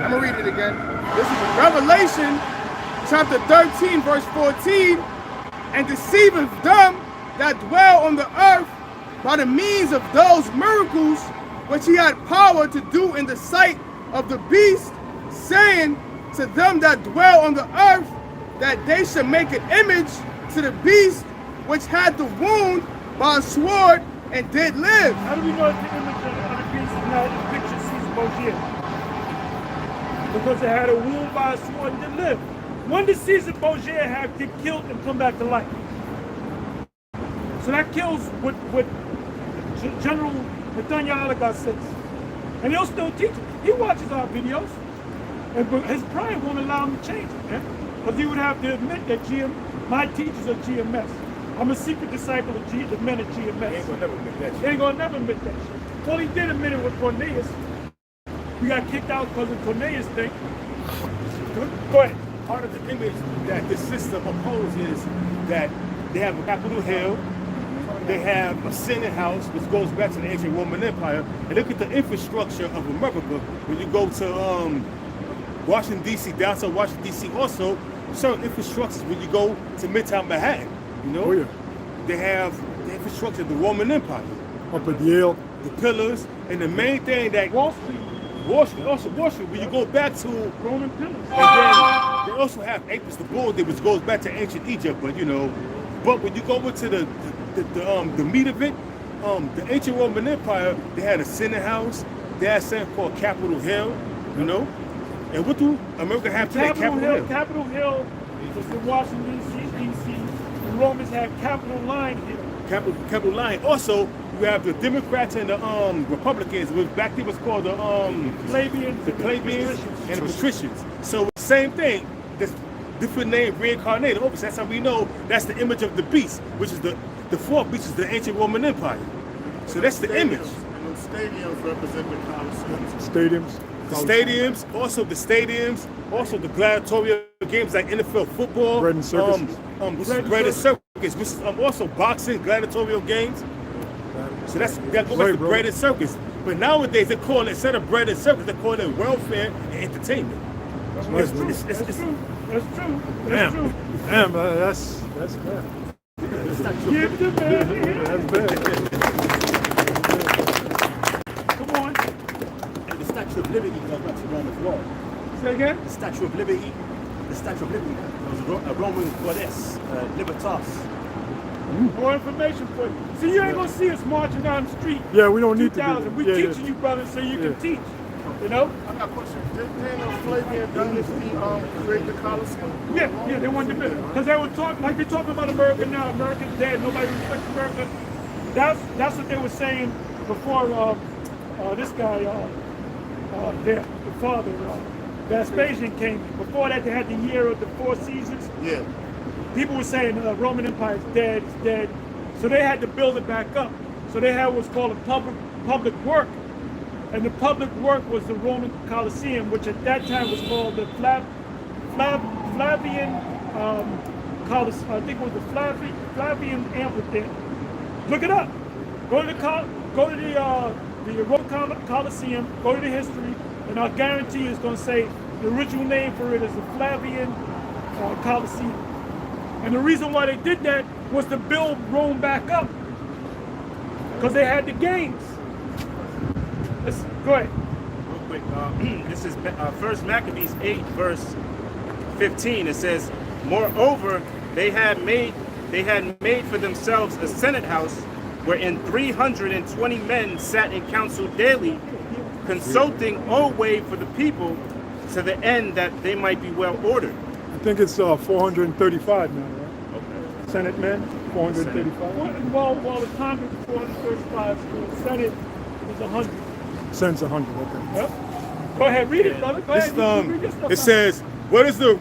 I'm going to read it again. This is Revelation chapter 13, verse 14. And deceiveth them that dwell on the earth by the means of those miracles which he had power to do in the sight of the beast, saying to them that dwell on the earth that they should make an image to the beast which had the wound by a sword and did live. How do we know that the image of the beast is not the picture Caesar Borgia? Because it had a wound by a sword and did live. When did Caesar Borgia have get killed and come back to life? So that kills what General Yahawah says. And he'll still teach it. He watches our videos. And his pride won't allow him to change it, man. Because he would have to admit that my teachers are GMS. I'm a secret disciple of the men of GMS. He ain't gonna never admit that shit. He ain't gonna never admit that shit. Well, he did admit it with Cornelius. We got kicked out because of Cornelius thing. Go ahead. Part of the image that this system opposes that they have a Capitol Hill, they have a Senate House, which goes back to the ancient Roman Empire. And look at the infrastructure of America. When you go to Washington, D.C., downtown Washington, D.C., also certain infrastructures when you go to Midtown Manhattan. You know? Oh, yeah. They have the infrastructure of the Roman Empire. Up at Yale. The pillars, and the main thing that Wall Street. Wall Street, when you go back to Roman pillars. and then they also have Apis the bull, which goes back to ancient Egypt. But but when you go into the meat of it, the ancient Roman Empire, they had a Senate House, they had something called Capitol Hill, And what do America have today? Capitol Hill. Capitol Hill was in Washington D.C. The Romans had Capitol Line here. Capitol Line. Also, you have the Democrats and the Republicans, which back then was called the plebeians and the patricians. So same thing, this different name reincarnated. Obviously, that's how we know that's the image of the beast, which is the fourth beast is the ancient Roman Empire. So that's the image. And those stadiums represent the Colosseum. Also the gladiatorial games like NFL football, bread and circus, which is also boxing, gladiatorial games. So that goes back to bread and circus. But nowadays they call it, instead of bread and circus, they call it welfare and entertainment. That's true. That's true. Damn, that's bad. Give the man. That's bad. Come on. And the Statue of Liberty goes back to Rome as well. Say again? The Statue of Liberty. The Statue of Liberty was a Roman goddess, Libertas. More information for you. See, you ain't gonna see us marching down the street. Yeah, we don't need to do that. We teaching you, brothers, so you can teach. You know? I got a question. Didn't the Flavian dynasty create the Colosseum? Yeah, they wanted to build it. Because they were talking, like they're talking about America now. America's dead. Nobody respects America. That's what they were saying before this guy, the father, Vespasian came. Before that, they had the year of the 4 seasons. Yeah. People were saying the Roman Empire is dead, it's dead. So they had to build it back up. So they had what's called a public work. And the public work was the Roman Colosseum, which at that time was called the Flavian Colosseum. I think it was the Flavian Amphitheater. Look it up. Go to the Roman Colosseum, go to the history, and I'll guarantee you it's going to say the original name for it is the Flavian Colosseum. And the reason why they did that was to build Rome back up, because they had the games. Go ahead. Real quick, this is 1 Maccabees 8, verse 15. It says, moreover, they had made for themselves a Senate house, wherein 320 men sat in council daily, consulting always for the people, to the end that they might be well ordered. I think it's 435 now, right? Okay. Senate men, 435. Well, the Congress is 435, the Senate is 100. Senate's 100, okay. Yep. Go ahead, read it, brother. Go ahead. It says, what is the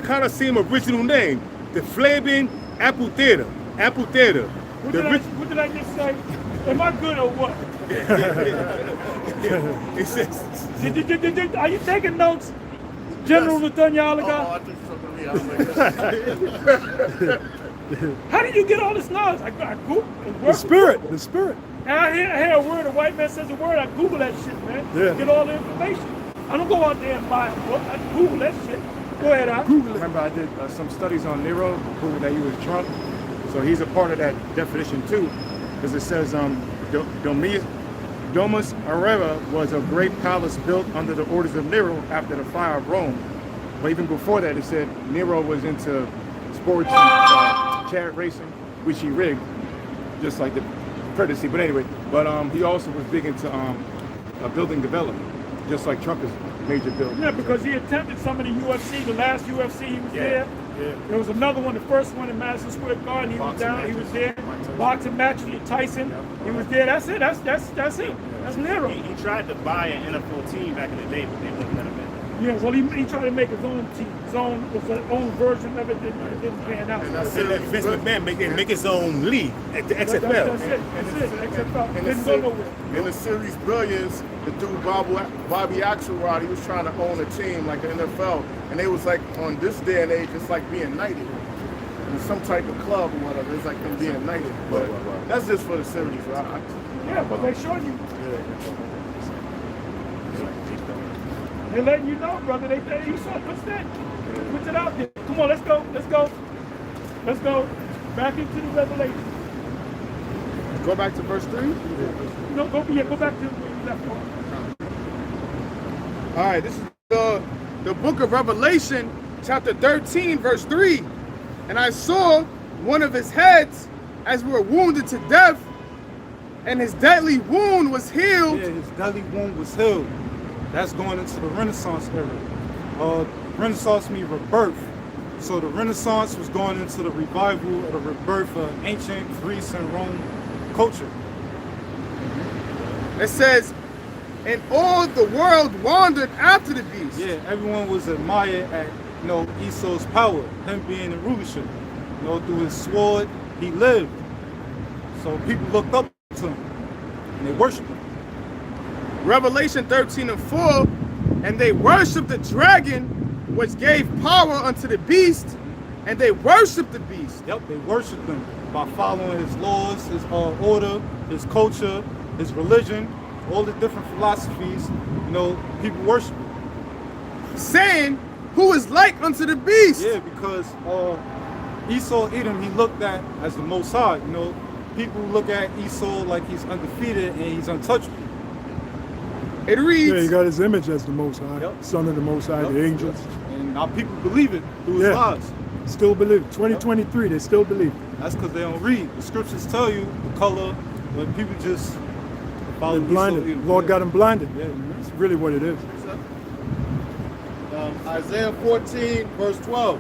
Colosseum original name? The Flavian Amphitheater. What did I just say? Am I good or what? It says. Are you taking notes, General Yahawah? How did you get all this knowledge? I Googled. The spirit. And I hear a word, a white man says a word, I Google that shit, man. Yeah. Get all the information. I don't go out there and buy a book. I Google that shit. Go ahead, I Google it. Remember, I did some studies on Nero, proving that he was drunk. So he's a part of that definition too, because it says Domus Aurea was a great palace built under the orders of Nero after the fire of Rome. But even before that, it said Nero was into sports and chariot racing, which he rigged, just like the courtesy. But anyway, he also was big into building development, just like Trump is major builder. Yeah, because he attempted some of the UFC, the last UFC he was there. Yeah. There was another one, the first one in Madison Square Garden, he was down, he was there. Boxing match with Tyson, he was there. That's it, that's it. That's Nero. He tried to buy an NFL team back in the day, but they wouldn't let him in. Yeah, well, he tried to make his own team, his own version of it. It didn't pan out. And Vince McMahon make his own league at the XFL. That's it. XFL. Didn't go nowhere. In the series Billions, the dude Bobby Axelrod, he was trying to own a team like the NFL, and they was like, on this day and age, it's like being knighted in some type of club or whatever. It's like them being knighted. But that's just for the series, right? Yeah, but they showed you. They're letting you know, brother. You saw that. Put it out there. Come on, let's go. Back into the Revelation. Go back to verse 3? No, go back to where you left off. All right, this is the book of Revelation, chapter 13, verse 3. And I saw one of his heads as were wounded to death, and his deadly wound was healed. Yeah, his deadly wound was healed. That's going into the Renaissance era. Renaissance means rebirth. So the Renaissance was going into the revival or the rebirth of ancient Greece and Rome culture. It says, and all the world wandered after the beast. Yeah, everyone was admired at Esau's power, him being in rulership. Through his sword, he lived. So people looked up to him and they worshiped him. Revelation 13 and 4, and they worshiped the dragon, which gave power unto the beast, and they worshiped the beast. Yep, they worshiped him by following his laws, his order, his culture, his religion, all the different philosophies. People worship him. Saying, who is like unto the beast? Yeah, because Esau, Edom, he looked at as the Most High. People look at Esau like he's undefeated and he's untouchable. It reads, yeah, he got his image as the Most High, Son of the Most High, the angels. And our people believe it through his lives. Still believe it. 2023, they still believe it. That's because they don't read. The scriptures tell you the color, but people just follow They're blinded. Lord got them blinded. Yeah, that's really what it is. Isaiah 14, verse 12.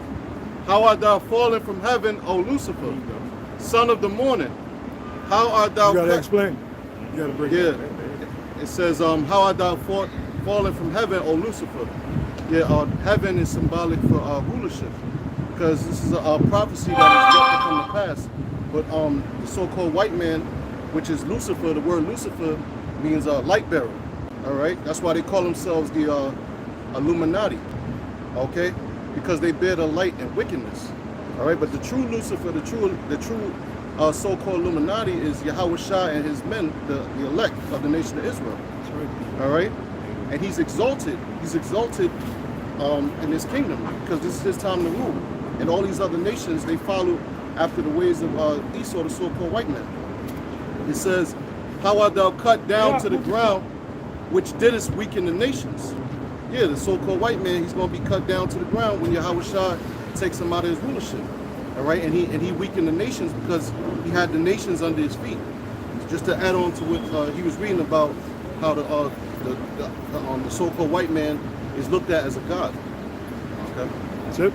How art thou fallen from heaven, O Lucifer, son of the morning? How art thou... You gotta explain. You gotta break it down. It says, how art thou fallen from heaven, O Lucifer? Yeah, heaven is symbolic for rulership, because this is a prophecy that is yet to come to pass. But the so-called white man, which is Lucifer, the word Lucifer means light bearer. All right, that's why they call themselves the Illuminati. Okay, because they bear the light and wickedness. All right, but the true Lucifer, the true so-called Illuminati is Yahawashi and his men, the elect of the nation of Israel. That's right. All right, and he's exalted. He's exalted in his kingdom because this is his time to rule. And all these other nations, they follow after the ways of Esau, the so-called white man. It says, how art thou cut down to the ground, which didst weaken the nations? Yeah, the so-called white man, he's going to be cut down to the ground when Yahawashi takes him out of his rulership. All right, and he weakened the nations because he had the nations under his feet. Just to add on to what he was reading about, how the so-called white man is looked at as a god. Okay, that's it.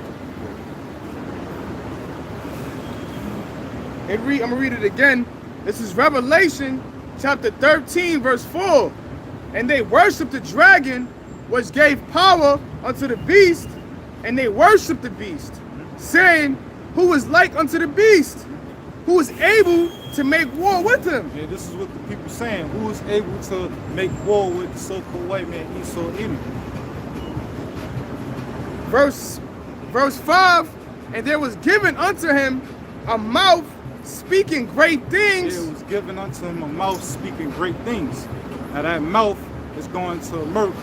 I'm gonna read it again. This is Revelation chapter 13, verse 4. And they worshiped the dragon, which gave power unto the beast, and they worshiped the beast, saying, who is like unto the beast, who is able to make war with him. Yeah, this is what the people saying. Who is able to make war with the so-called white man, Esau, Edom? Verse 5, and there was given unto him a mouth speaking great things. It was given unto him a mouth speaking great things. Now that mouth is going to America.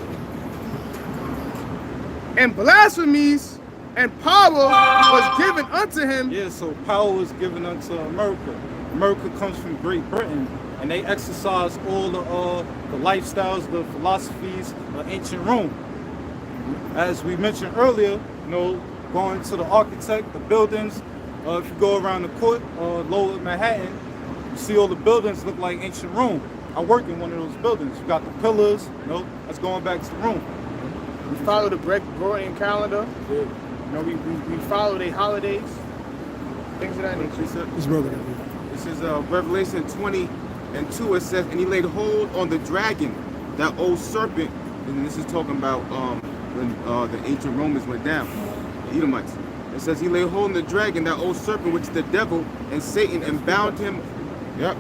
And blasphemies and power was given unto him. Yeah, so power was given unto America. America comes from Great Britain, and they exercise all the lifestyles, the philosophies of ancient Rome. As we mentioned earlier, you know, going to the architect, the buildings. If you go around the court, lower Manhattan, you see all the buildings look like ancient Rome. I work in one of those buildings. You got the pillars, you know, that's going back to Rome. We follow the Gregorian calendar. Yeah. You know, we follow their holidays, things of that nature. His brother. This is Revelation 20:2. It says, and he laid hold on the dragon, that old serpent. And this is talking about when the ancient Romans went down, the Edomites. It says he laid hold on the dragon, that old serpent, which is the devil and Satan, and bound him. Yep.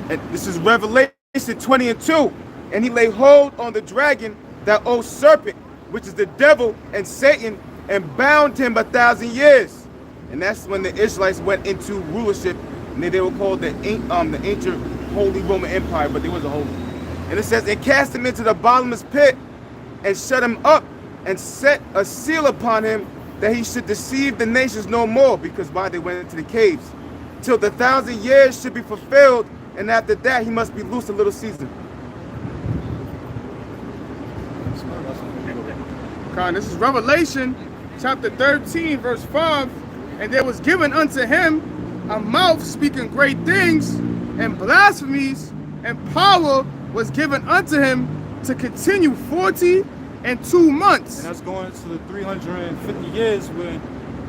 And this is Revelation 20:2. And he laid hold on the dragon, that old serpent, which is the devil and Satan, and bound him 1,000 years. And that's when the Israelites went into rulership, and they were called the ancient Holy Roman Empire, but they wasn't holy. And it says, and cast him into the bottomless pit, and shut him up, and set a seal upon him, that he should deceive the nations no more, because why they went into the caves, till the 1,000 years should be fulfilled, and after that he must be loosed a little season. This is Revelation chapter 13, verse 5. And there was given unto him a mouth speaking great things and blasphemies, and power was given unto him to continue 42 months. And that's going to the 350 years when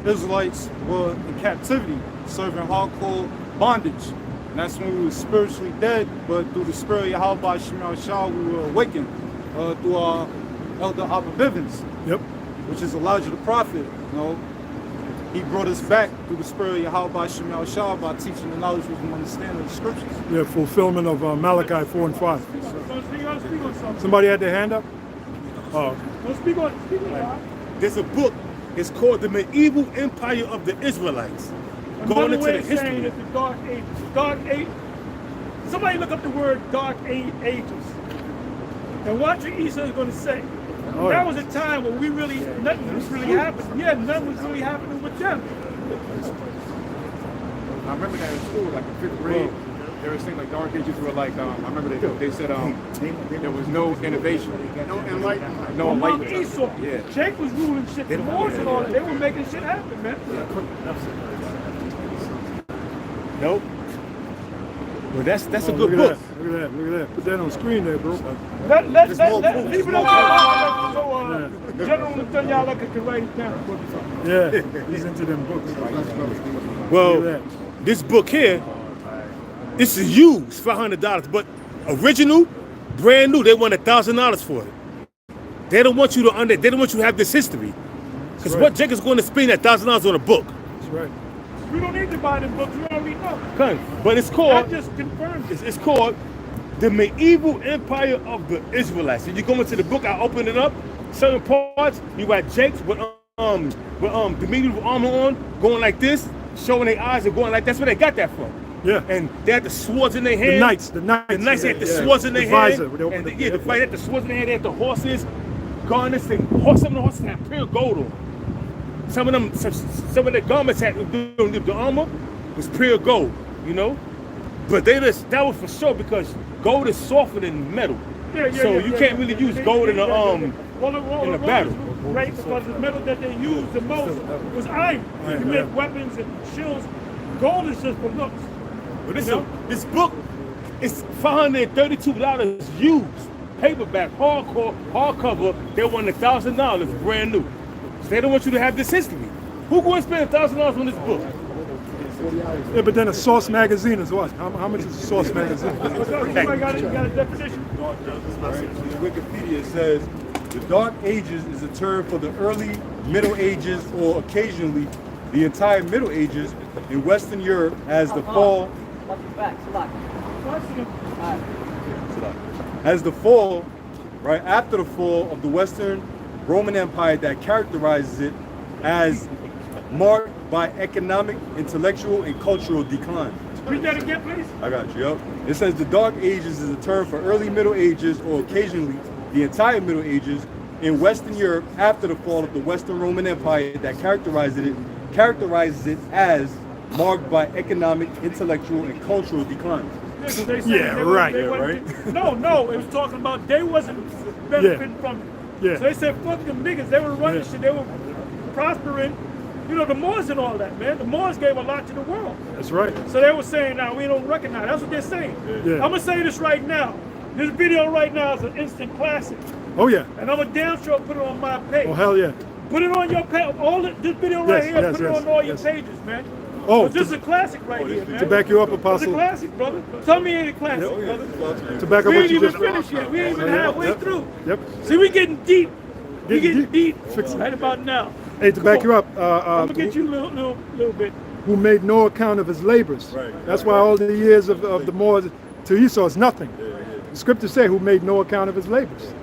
Israelites were in captivity, serving hardcore bondage. And that's when we were spiritually dead, but through the spirit of Yahawashi, we were awakened through our elder Abba, yep, which is Elijah the prophet. You know, he brought us back through the spirit of Yahawashi by teaching the knowledge we can understand of the scriptures. Yeah, fulfillment of Malachi 4 and 5. Somebody had their hand up? Oh. Speak on. There's a book. It's called The Medieval Empire of the Israelites. Going into the history. It's the Dark Ages. Dark Age. Somebody look up the word Dark Ages. And watch what Esau is going to say. Oh, that was a time when nothing was really happening. Yeah, nothing was really happening with them. I remember that in school, like in 5th grade, they were saying like Dark Ages were like, I remember they said there was no innovation. No enlightenment. No Among enlightenment. Esau, Yeah. Jake was ruling shit. The wars and all that. They were making shit happen, man. Nope. Well, that's a good look book. at that, look at that, look at that. Put that on screen there, bro. Let leave it alone. So General Netanyahu can write it down. Yeah, he's into them books. Well, this book here, this is used for $100, but original, brand new, they want $1,000 for it. They don't want you to they don't want you to have this history. Because what Jake is going to spend $1,000 on a book. That's right. We don't need to buy the books. We already know. But it's called. I just confirmed it. It's called The Medieval Empire of the Israelites. And you go into the book, I open it up. Certain parts, you got Jakes with the medieval armor on, going like this, showing their eyes and going like that's where they got that from. Yeah. And they had the swords in their hand. The knights had the swords in their hand. And the fight had the swords in their hand. They had the horses, garnets, and some of the horses had pure gold on. Some of the garments had the armor was pure gold, you know. But that was for sure because gold is softer than metal. So you can't really use gold in the battle. Right, because the metal that they used the most was iron. To make weapons and shields. Gold is just for looks. But this book is $532 used, paperback, hardcover. They want $1,000 brand new. So they don't want you to have this history. Who going to spend $1,000 on this book? Yeah, but then a Source magazine is what? How much is a Source magazine? You got a definition. Wikipedia says the Dark Ages is a term for the early Middle Ages or occasionally the entire Middle Ages in Western Europe as the fall. As the fall, right after the fall of the Western Roman Empire that characterizes it as marked by economic, intellectual, and cultural decline. Read that again, please. I got you, yep. It says the Dark Ages is a term for early Middle Ages or occasionally the entire Middle Ages in Western Europe after the fall of the Western Roman Empire that characterizes it as marked by economic, intellectual, and cultural decline. Right. No, it was talking about they wasn't benefiting from it. Yeah. So they said, fuck them niggas. They were running shit. They were prospering. You know, the Moors and all that, man. The Moors gave a lot to the world. That's right. So they were saying, now we don't recognize. That's what they're saying. Yeah. I'm gonna say this right now. This video right now is an instant classic. Oh yeah. And I'm a damn sure put it on my page. Oh hell yeah. Put it on your page. This video right here, put it on all your pages, man. Oh, this is a classic right here, man. To back you up, It's a Apostle. classic, brother. Tell me it ain't a classic, brother. To back up We what ain't you even just finished yet. We ain't even halfway through. Yep. See, we getting deep. We Getting getting deep right about now. Hey, to back you up, I'm gonna get you a little bit. who made no account of his labors. That's why all the years of the Moors to Esau is nothing. The scriptures say who made no account of his labors.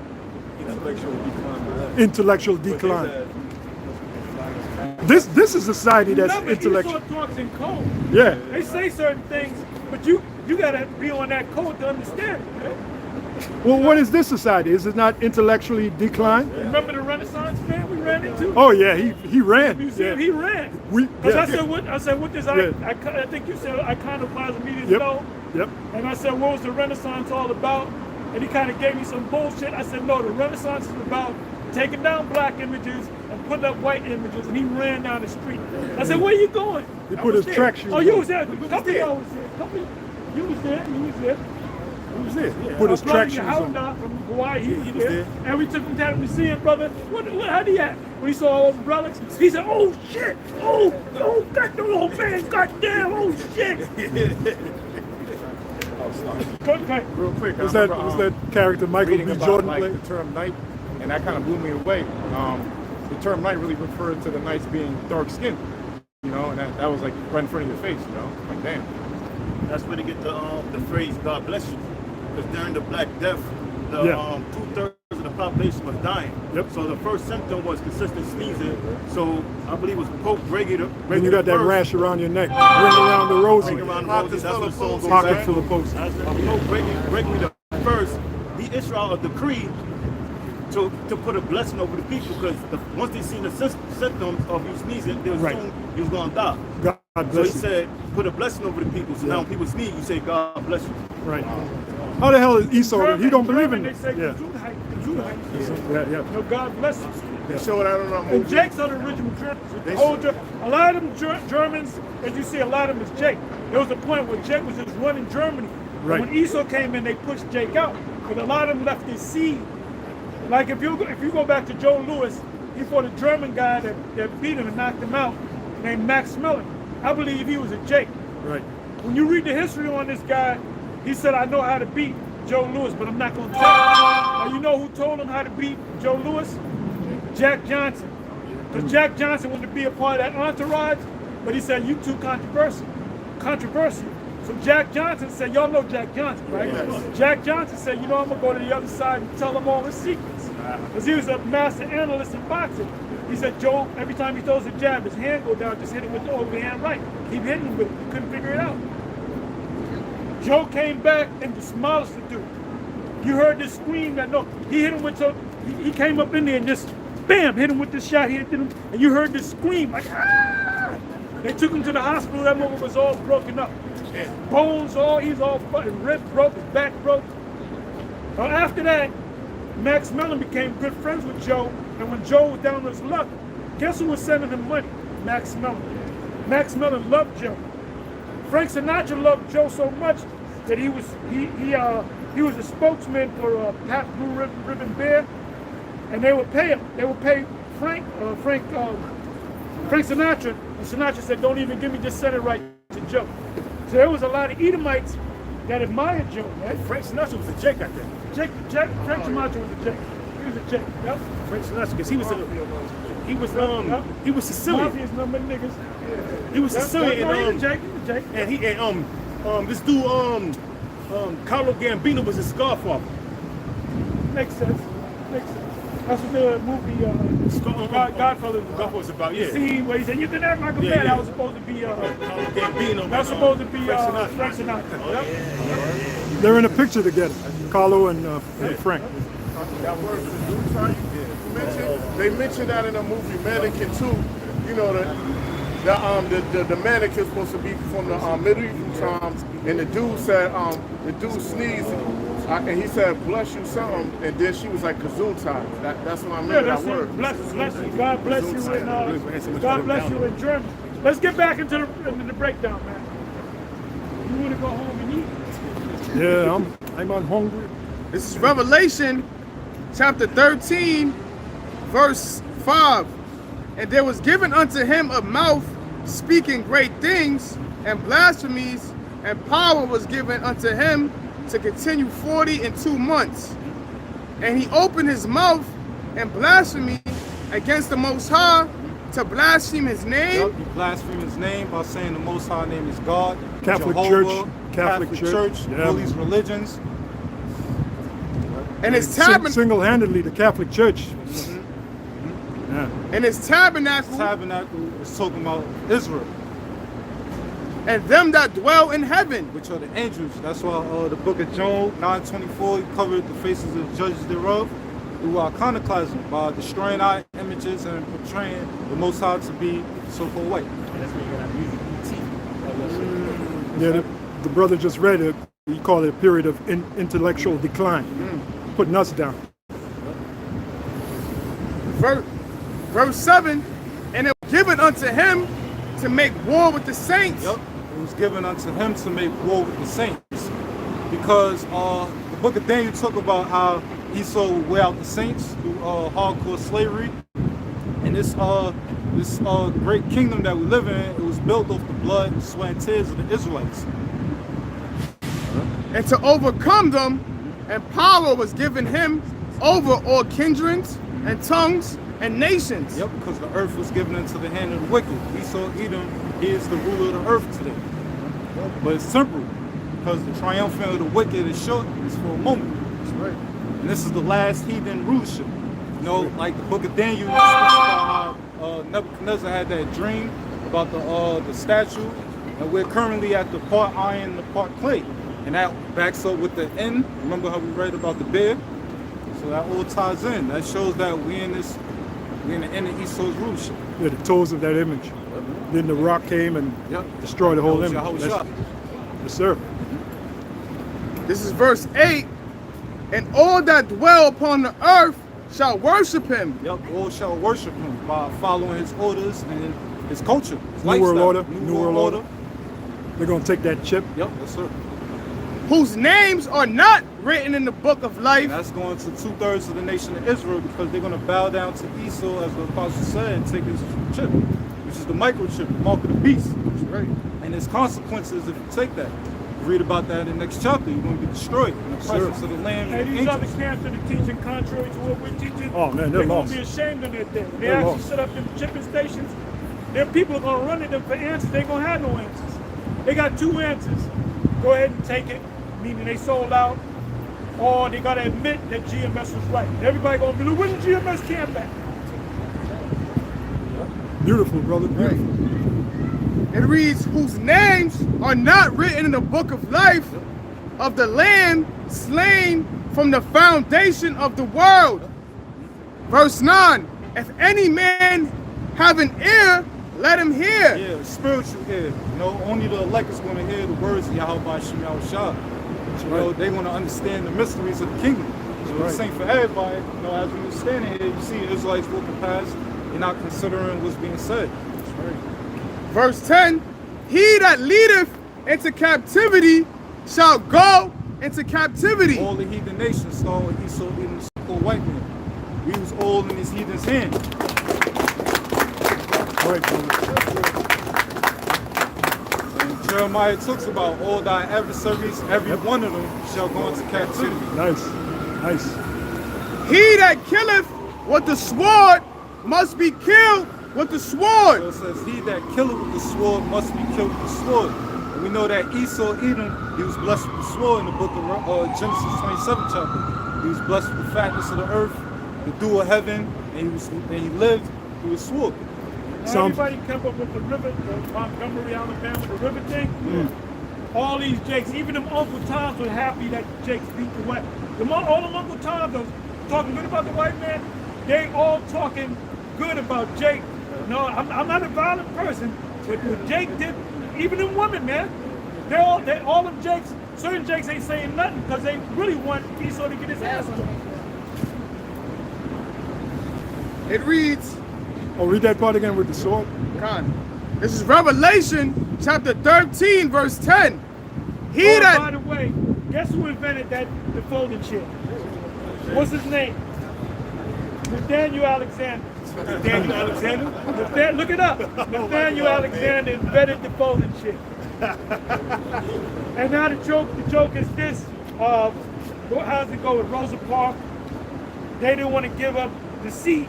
Intellectual decline. This is a society that's intellectual. Esau talks in code. Yeah. They say certain things, but you gotta be on that code to understand it, man. Well, what is this society? Is it not intellectually declined? Remember the Renaissance man we ran into? Oh yeah, he ran. Museum, Yeah. he ran. Because I said what does I think you said iconoclasm means no. Yep. And I said, what was the Renaissance all about? And he kind of gave me some bullshit. I said, no, the Renaissance is about taking down black images and putting up white images. And he ran down the street. I said, where you going? He put his track shoes Oh, you on. was there. You was there. You was there. You was there. He was there. Yeah. Put his track shoes Yahawah on. from Hawaii, he was there. And we took him down to the museum, brother. How'd he act? When he saw all the relics, he said, oh shit! Oh, God, the old man, goddamn, oh shit! Real quick, Was that character Michael reading B. about, Jordan like, played? the term knight, and that kind of blew me away. The term knight really referred to the knights being dark skinned, you know, and that was like right in front of your face, you know, like damn. That's where they get the phrase "God bless you," because during the Black Death, the 2/3 of the population was dying. Yep. So the first symptom was consistent sneezing. So I believe it was Pope Gregory the When you got that rash around your neck, ring around the rosy. Ring around the rosy. That's what the song goes Pocket back. full of posts. Pope Gregory the first, he issued out a decree to put a blessing over the people, because once they seen the symptoms of you sneezing, they was assumed you was gonna die. God So bless he you. said, put a blessing over the people. So now when people sneeze, you say, God bless you. Right. How the hell is Esau? He don't believe in They it. say, Yeah. Yeah. No, God bless you. They showed that on our And movie. Jake's are the original Germans. A lot of them Germans, as you see, a lot of them is Jake. There was a point where Jake was just running Germany. Right. When Esau came in, they pushed Jake out. But a lot of them left his seed. Like if you go back to Joe Louis, he fought a German guy that beat him and knocked him out, named Max Mellon. I believe he was a Jake. Right. When you read the history on this guy, he said, I know how to beat Joe Louis, but I'm not going to tell you. Now, you know who told him how to beat Joe Louis? Jack Johnson. Because Jack Johnson wanted to be a part of that entourage, but he said, you too controversial. So Jack Johnson said, y'all know Jack Johnson, right? Yes. Jack Johnson said, you know, I'm going to go to the other side and tell them all his secrets. Because he was a master analyst in boxing. He said, Joe, every time he throws a jab, his hand go down, just hit him with the overhand right. Keep hitting him with it. He couldn't figure it out. Joe came back and demolished the dude. You heard this scream that he hit him with he came up in there and just bam, hit him with this shot, hit him, and you heard this scream like ah! They took him to the hospital, that moment was all broken up. Bones, he's all fucking ribs broke, his back broke. After that, Max Mellon became good friends with Joe, and when Joe was down on his luck, guess who was sending him money? Max Mellon. Max Mellon loved Joe. Frank Sinatra loved Joe so much that he was a spokesman for Pat Blue Ribbon Bear, and they would pay him. They would pay Frank Sinatra, and Sinatra said, "Don't even give me, just send it right to Joe." So there was a lot of Edomites that admired Joe. Right? Frank Sinatra was a Jake, I think. Frank Sinatra was a Jake. He was a Jake. Yep. Frank Sinatra, because he was Sicilian. Mafia's number niggas. He was Sicilian, and Jake. this dude Carlo Gambino was his scarfather. Makes sense. That's what the movie Godfather was about. Yeah. The scene where he said, "You can act like a man." That was supposed to be Gambino. That's supposed to be Frank Sinatra. Yep. They're in a picture together, Carlo and Frank. That word seduce, they mentioned that in the movie Mannequin 2. You know, the mannequin's supposed to be from the medieval times, and the dude said the dude sneezed. And he said, bless you something, and then she was like, Gesundheit. That's what I Yeah, remember that's that word. it. Bless you. God bless you God bless you in German. Let's get back into the breakdown, man. You want to go home and eat? Yeah, I'm hungry. This is Revelation chapter 13, verse 5. And there was given unto him a mouth speaking great things and blasphemies, and power was given unto him to continue 42 months. And he opened his mouth and blasphemy against the Most High, to blaspheme his name. Yep, you blaspheme his name by saying the Most High name is God. Catholic Jehovah, Church. Catholic Church. Yeah. All these religions. And his tabernacle. Single-handedly, the Catholic Church. Yeah. And his tabernacle. Tabernacle is talking about Israel. And them that dwell in heaven. Which are the angels. That's why the book of Job 9:24, he covered the faces of the judges thereof through iconoclasm by destroying our images and portraying the Most High to be so-called white. Yeah, the brother just read it. He called it a period of intellectual decline, putting us down. Verse 7, and it was given unto him to make war with the saints. Yep, it was given unto him to make war with the saints. Because the book of Daniel talk about how Esau would wear out the saints through hardcore slavery. And this great kingdom that we live in, it was built off the blood, sweat, and tears of the Israelites. And to overcome them, and power was given him over all kindreds and tongues and nations. Yep, because the earth was given into the hand of the wicked. Esau, Edom, he is the ruler of the earth today. But it's temporal, because the triumphant of the wicked is short, it's for a moment. That's right. And this is the last heathen rulership. You know, like the book of Daniel, speaks about how Nebuchadnezzar had that dream about the statue, and we're currently at the part iron and the part clay. And that backs up with the end. Remember how we read about the bear? So that all ties in. That shows that we're in the end of Esau's rulership. Yeah, the toes of that image. Then the rock came and destroyed the whole image. Yahawashi. Yes, sir. This is verse 8. And all that dwell upon the earth shall worship him. Yep, all shall worship him by following his orders and his culture, his New World Order. New World Order. They're going to take that chip. Yep, yes, sir. Whose names are not written in the book of life. And that's going to 2/3 of the nation of Israel, because they're going to bow down to Esau, as the apostle said, and take his chip, which is the microchip, the mark of the beast. That's right. And there's consequences if you take that. You read about that in the next chapter. You're going to be destroyed in the presence of the Lamb Hey, and these angels. other camps that are teaching contrary to what we're teaching, Oh, man, they're they're going lost. to be ashamed of their thing. They They're actually lost. set up them chipping stations. Their people are going to run to them for answers. They ain't going to have no answers. They got two answers. Go ahead and take it, meaning they sold out, or they got to admit that GMS was right. Everybody going to be like, where's the GMS camp at? Beautiful, brother. Beautiful. It reads, whose names are not written in the book of life of the Lamb slain from the foundation of the world. Verse 9, if any man have an ear, let him hear. Yeah, spiritual ear. You know, only the elect is going to hear the words of Yahawah Shah. You know, they're going to understand the mysteries of the kingdom. So it's the same for everybody. You know, as we stand here, you see Israelites walking past, you're not considering what's being said. That's right. Verse 10, he that leadeth into captivity shall go into captivity. All the heathen nations saw Esau being the so-called white man. We was all in his heathen's hand. Right, and Jeremiah talks about all thy adversaries, every one of them shall go into captivity. Nice, nice. He that killeth with the sword must be killed with the sword. So it says, he that killeth with the sword must be killed with the sword. And we know that Esau, Edom, he was blessed with the sword in the book of Genesis 27 chapter. He was blessed with the fatness of the earth, the dew of heaven, and he lived through his sword. Everybody come up with the river, the Montgomery, Alabama, the river thing. All these Jakes, even them Uncle Toms were happy that Jakes beat the white. All them Uncle Toms that was talking good about the white man, they all talking good about Jake. No, I'm not a violent person, but what Jake did, even them women, man, all them Jakes certain Jakes ain't saying nothing because they really want Esau to get his ass whooped. It reads, Oh, read that part again with the sword. Con. This is Revelation chapter 13, verse 10. He Oh, that by the way, guess who invented the folding chair? What's his name? Nathaniel Alexander. Nathaniel Alexander? Look it up. Nathaniel Alexander invented the folding chair. And now the joke is this. How's it go with Rosa Parks? They didn't want to give up the seat,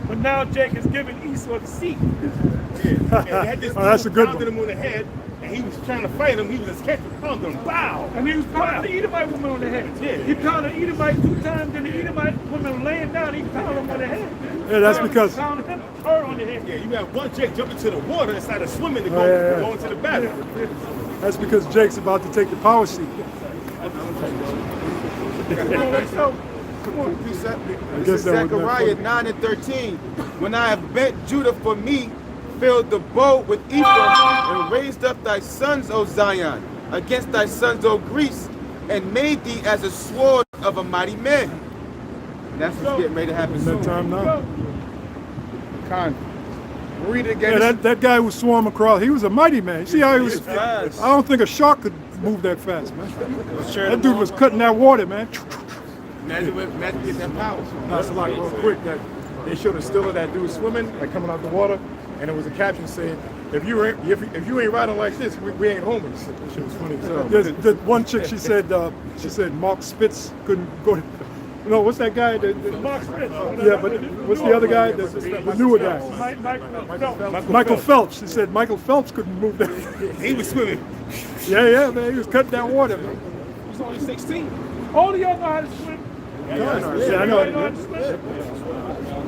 but now Jake is giving Esau the seat. And they had this that's a good pounded him on the head, and he was trying to fight him. He was just catching, pounding him. Wow! And he was pounding the Edomite woman on the head. Yeah. He pounded the Edomite 2 times, then the Edomite woman laying down, he pounded him on the head. Yeah, that's because- He pounded her on the head. Yeah, you have one Jake jump into the water instead of swimming to go, yeah. go into the battle. That's because Jake's about to take the power seat. Let's go. Come on, precept. guess This is that would Zechariah be- 9 and 13. When I have bent Judah for me, filled the bow with Ephraim, and raised up thy sons, O Zion, against thy sons, O Greece, and made thee as a sword of a mighty man. And that's what's getting ready to happen That soon. time now. Con. Read it again. Yeah, that guy who swam across, he was a mighty man. You see how he was? I don't think a shark could move that fast, man. That dude was cutting that water, man. Imagine getting that power. That's a lot. Real quick, that they showed a still of that dude swimming, like coming out the water, and it was a caption saying, if you ain't riding like this, we ain't homies. That shit was funny. So, The one chick, she said Mark Spitz couldn't go. No, what's that guy? Mark Spitz. Yeah, but what's the other guy? The newer guy. Michael Phelps. She said Michael Phelps couldn't move that. He was swimming. Yeah, man. He was cutting that water, man. He was only 16. All of y'all know how to swim. Yeah, I know. Everybody know how to swim.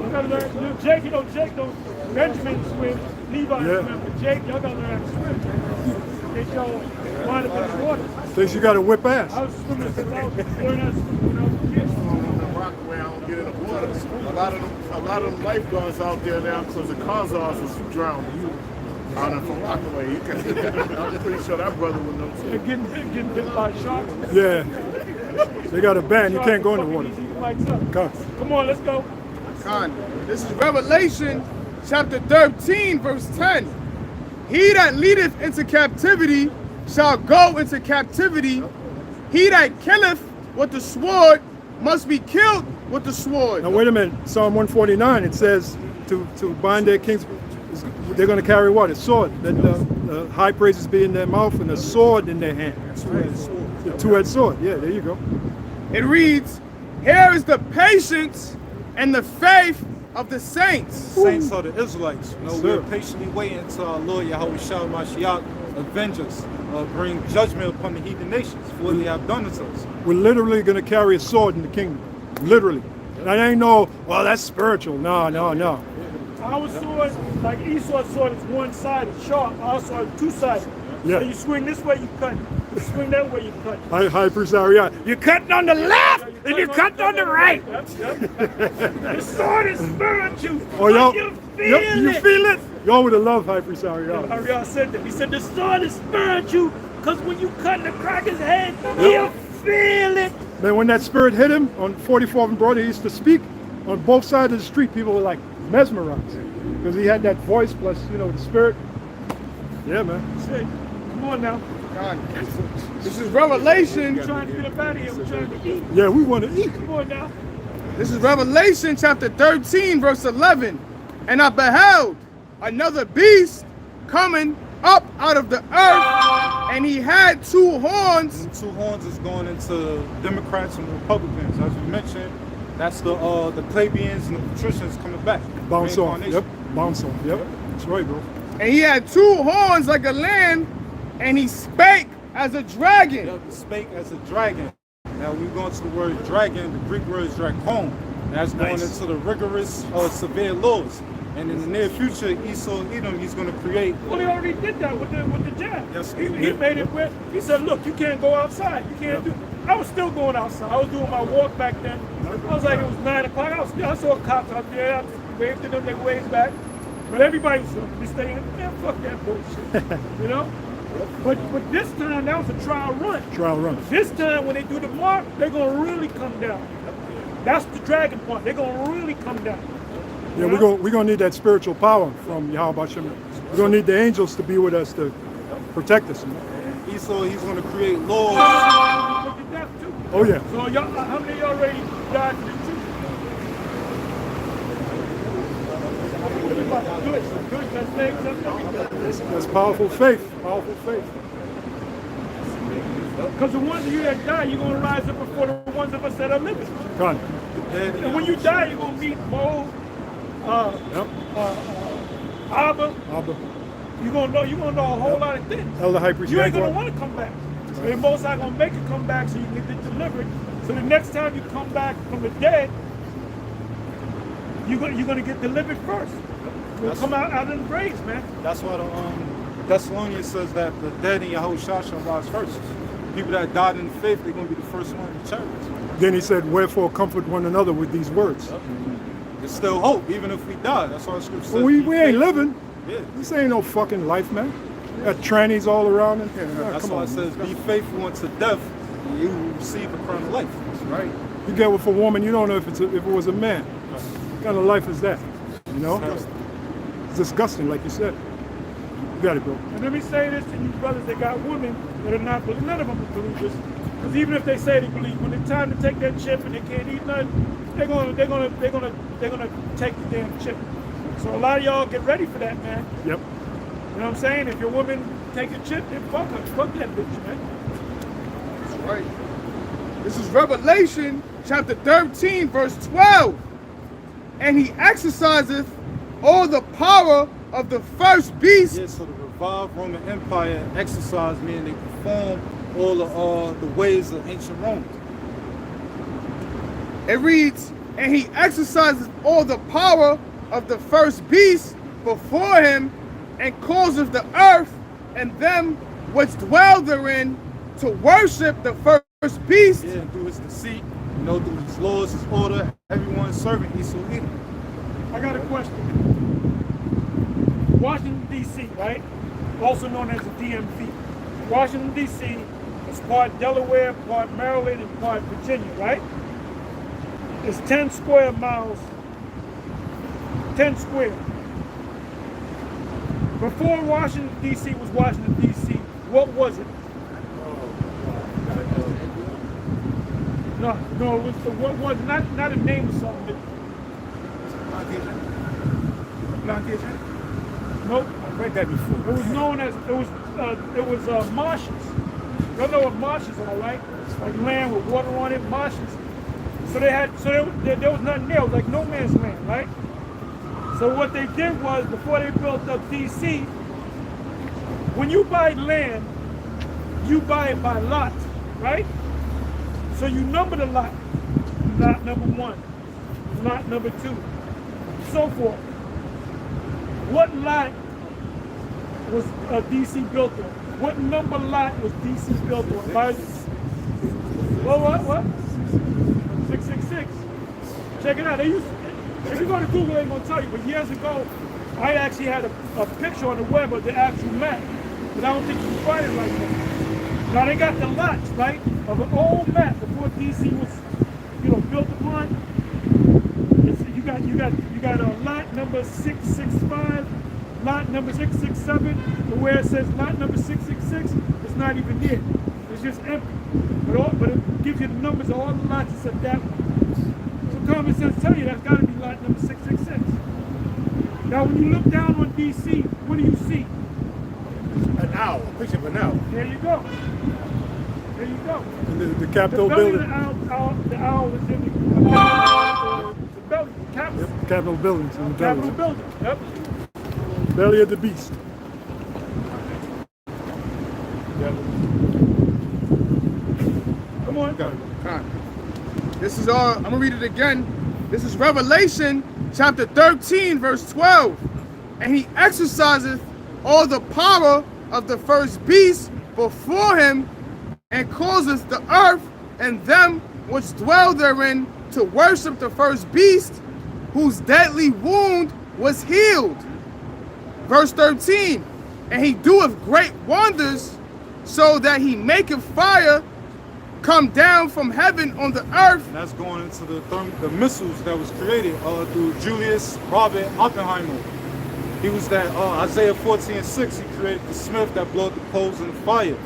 You gotta learn. Jake, Jake don't. Benjamin swim. Levi swim. But Jake, y'all gotta learn how to swim. Get y'all wind up in the water. Thinks you got to whip ass. I was swimming since I was learning how to swim when I was a kid. Rock around, get in the water. A lot of them lifeguards out there now because the cars was drowned. Out of from Rockaway. I'm pretty sure that brother would know too. They're getting bit by sharks. Yeah. They got a ban. You can't go in the water. Come on, let's go. Con. This is Revelation chapter 13, verse 10. He that leadeth into captivity shall go into captivity. He that killeth with the sword must be killed with the sword. Now wait a minute. Psalm 149. It says to bind their kings. They're going to carry what? A sword. That high praises be in their mouth and a sword in their hand. The two-edged sword. Yeah, there you go. It reads, here is the patience and the faith of the saints. Saints are the Israelites. You know, we're patiently waiting until our Lord Yahawashi avenge us, bring judgment upon the heathen nations for what they have done to us. We're literally going to carry a sword in the kingdom. Literally. And I ain't no, well, that's spiritual. No. Our sword, like Esau's sword, is one-sided, sharp. Our sword is two-sided. Yeah. So you swing this way, you cut. You swing that way, you cut. High priest Ariah. You're cutting on the left and you're cutting on the right. The sword is spiritual. Oh, y'all, You feel you it. feel it? Y'all would have loved High priest Ariah. Ariel said that. He said the sword is spiritual because when you cut the cracker's head, you feel it. Man, when that spirit hit him on 44th and Broad, he used to speak on both sides of the street. People were like mesmerized because he had that voice plus, the spirit. Yeah, man. Shit. Come on now. This is Revelation. We're trying to get up out of here. We're trying to eat. Yeah, we want to eat. Come on now. This is Revelation chapter 13, verse 11. And I beheld another beast coming up out of the earth, and he had 2 horns. And 2 horns is going into Democrats and Republicans. As we mentioned, that's the plebeians and the patricians coming back. Bounce off. Yep. Bounce off. Yep. That's right, bro. And he had 2 horns like a lamb, and he spake as a dragon. Yep, he spake as a dragon. Now we're going to the word dragon. The Greek word is drakon. That's going into the rigorous severe laws. And in the near future, Esau Edom, he's going to create. Well, he already did that with the jab. Yes, he made it where he said, look, you can't go outside. You can't do. I was still going outside. I was doing my walk back then. I was like, it was 9 o'clock. I saw cops out there. I waved to them, they waved back. But everybody was staying. Man, fuck that bullshit. But this time, that was a trial run. Trial run. This time, when they do the mark, they're going to really come down. That's the dragon part. They're going to really come down. Yeah, we're gonna need that spiritual power from Yahawah. We're gonna need the angels to be with us to protect us. Esau, he's gonna create laws. Oh yeah. So y'all, how many of y'all already died for the truth? Good. Let's make something. That's powerful faith. Powerful faith. Because the ones of you that die, you're gonna rise up before the ones of us that are living. Got it. And when you die, you're gonna meet Mo, Abba. You're gonna know a whole lot of things. Elder High Priest You ain't gonna Yahawashi. want to come back. So the Most High gonna make you come back so you can get delivered. So the next time you come back from the dead, you're gonna get delivered first. You'll come out of the graves, man. That's why the Thessalonians says that the dead in Yahawashi shall rise first. People that died in faith, they're gonna be the first one in the chariots. Then he said, "Wherefore comfort one another with these words." There's still hope, even if we die. That's why the scripture says. Well, we ain't living. Yeah. This ain't no fucking life, man. Got trannies all around in here. That's Come why on, it says, man. be faithful unto death, and you will receive a crown of life. That's right. You get with a woman, you don't know if it was a man. What kind of life is that? You know? It's disgusting, like you said. You got it, bro. And let me say this to you brothers that got women that are not believers. None of them are believers. Because even if they say they believe, when it's time to take that chip and they can't eat nothing, they're gonna take the damn chip. So a lot of y'all get ready for that, man. Yep. You know what I'm saying? If your woman take a chip, then fuck her. Fuck that bitch, man. That's right. This is Revelation chapter 13, verse 12. And he exerciseth all the power of the first beast. Yeah, so the revived Roman Empire exercised, meaning they performed all the ways of ancient Rome. It reads, and he exercises all the power of the first beast before him, and causeth the earth and them which dwell therein to worship the first beast. Yeah, through his deceit, through his laws, his order, everyone serving Esau Edom. I got a question. Washington, D.C., right? Also known as the DMV. Washington, D.C. is part Delaware, part Maryland, and part Virginia, right? It's 10 square miles. 10 square. Before Washington, D.C. was Washington, D.C., what was it? No, it was what was not a name of something. Nope. I've read that before. It was known as it was marshes. Y'all know what marshes are, right? Like land with water on it, marshes. So there was nothing there. It was like no man's land, right? So what they did was, before they built up DC, when you buy land, you buy it by lot, right? So you number the lot. Lot number 1, lot number 2, so forth. What lot was DC built on? What number lot was DC built on? What? 666. Check it out. If you go to Google, they're going to tell you. But years ago, I actually had a picture on the web of the actual map. But I don't think you can find it right now. Now they got the lots, right, of an old map before DC was, built upon. You got a lot number 665, lot number 667, and where it says lot number 666, it's not even there. It's just empty. But it gives you the numbers of all the lots except that one. So common sense tell you that's got to be lot number 666. Now when you look down on DC, what do you see? An owl, a picture of an owl. There you go. There you go. And the Capitol the belly building. Of the owl is in the belly, the Capitol. Yep, Capitol buildings in the Capitol belly. building, yep. Belly of the beast. Come on. This is I'm gonna read it again. This is Revelation chapter 13, verse 12. And he exerciseth all the power of the first beast before him, and causeth the earth and them which dwell therein to worship the first beast, whose deadly wound was healed. Verse 13. and he doeth great wonders, so that he maketh fire come down from heaven on the earth. And that's going into the missiles that was created through Julius Robert Oppenheimer. He was that Isaiah 14:6. He created the smith that blowed the coals in the fire.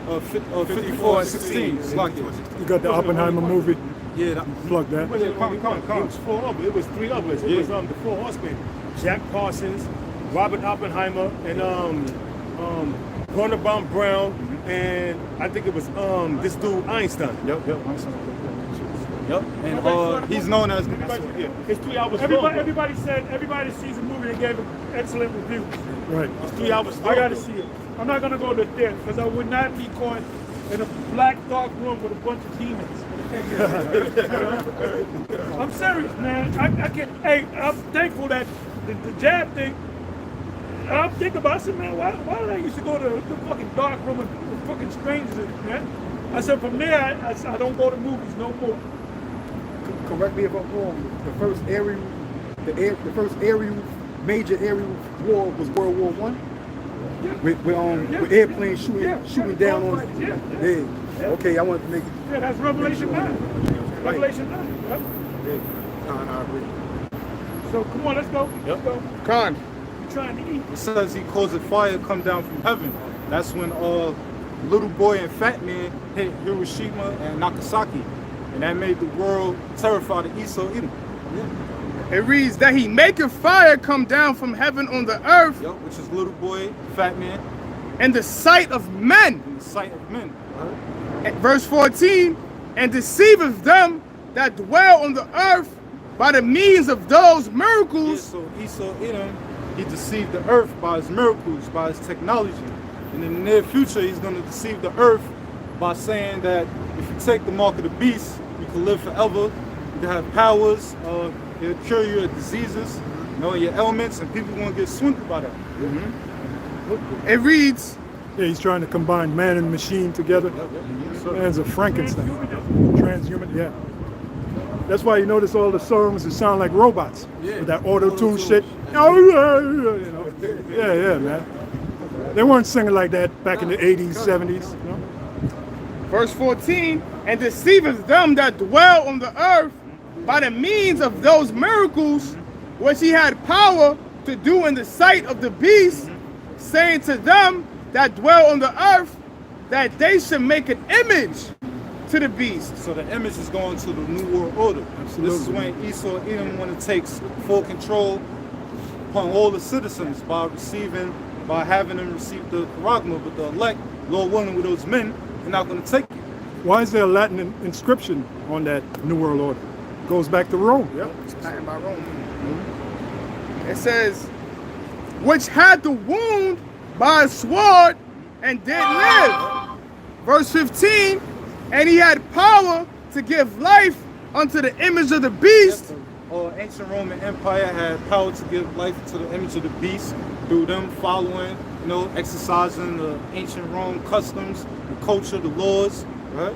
54:16. It's like it. You got the Oppenheimer movie. Yeah, that, plug that. It was four of it. It was three of us. It was the four horsemen: Jack Parsons, Robert Oppenheimer, and Barnabas Brown, and I think it was this dude Einstein. Yep, Einstein. Yep, and he's known as. Yeah, it's 3 hours. Everybody sees the movie and gave it excellent reviews. Right. It's 3 hours. I got to see it. I'm not gonna go to theater because I would not be caught in a black dark room with a bunch of demons. I'm serious, man. I can't. Hey, I'm thankful that the jab thing. I'm thinking about, I said, man, why did I used to go to the fucking dark room with fucking strangers, man? I said, from there, I don't go to movies no more. Correct me if I'm wrong. The first major aerial war was World War I. With airplanes shooting down on. Yeah. Okay, I want to make it. Yeah, that's Revelation 9. Revelation 9. Yep. Yeah. I agree. So come on, let's go. Let's go. Con. We're trying to eat. It says he caused a fire come down from heaven. That's when little boy and fat man hit Hiroshima and Nagasaki, and that made the world terrified of Esau Edom. It reads that he maketh fire come down from heaven on the earth. Yep, which is little boy, fat man. In the sight of men. In the sight of men. Verse 14, and deceiveth them that dwell on the earth by the means of those miracles. Yeah, so Esau Edom, he deceived the earth by his miracles, by his technology. And in the near future, he's going to deceive the earth by saying that if you take the mark of the beast, you can live forever, you can have powers, it'll cure your diseases, your ailments, and people won't get swindled by that. Mm-hmm. It reads, yeah, he's trying to combine man and machine together. Man's a Frankenstein. Transhuman, yeah. That's why you notice all the songs that sound like robots. Yeah. With that auto-tune shit. Yeah, man. They weren't singing like that back in the 80s, 70s. You know? Verse 14, and deceiveth them that dwell on the earth by the means of those miracles which he had power to do in the sight of the beast, saying to them that dwell on the earth that they should make an image to the beast. So the image is going to the New World Order. Absolutely. This is when Esau Edom want to take full control upon all the citizens by having them receive the charagma, but the elect, Lord willing, with those men, they're not going to take it. Why is there a Latin inscription on that New World Order? It goes back to Rome. Yep, it's patented by Rome. Mm-hmm. It says, which had the wound by a sword and did live. Verse 15, and he had power to give life unto the image of the beast. Ancient Roman Empire had power to give life to the image of the beast through them following, exercising the ancient Rome customs, the culture, the laws, right?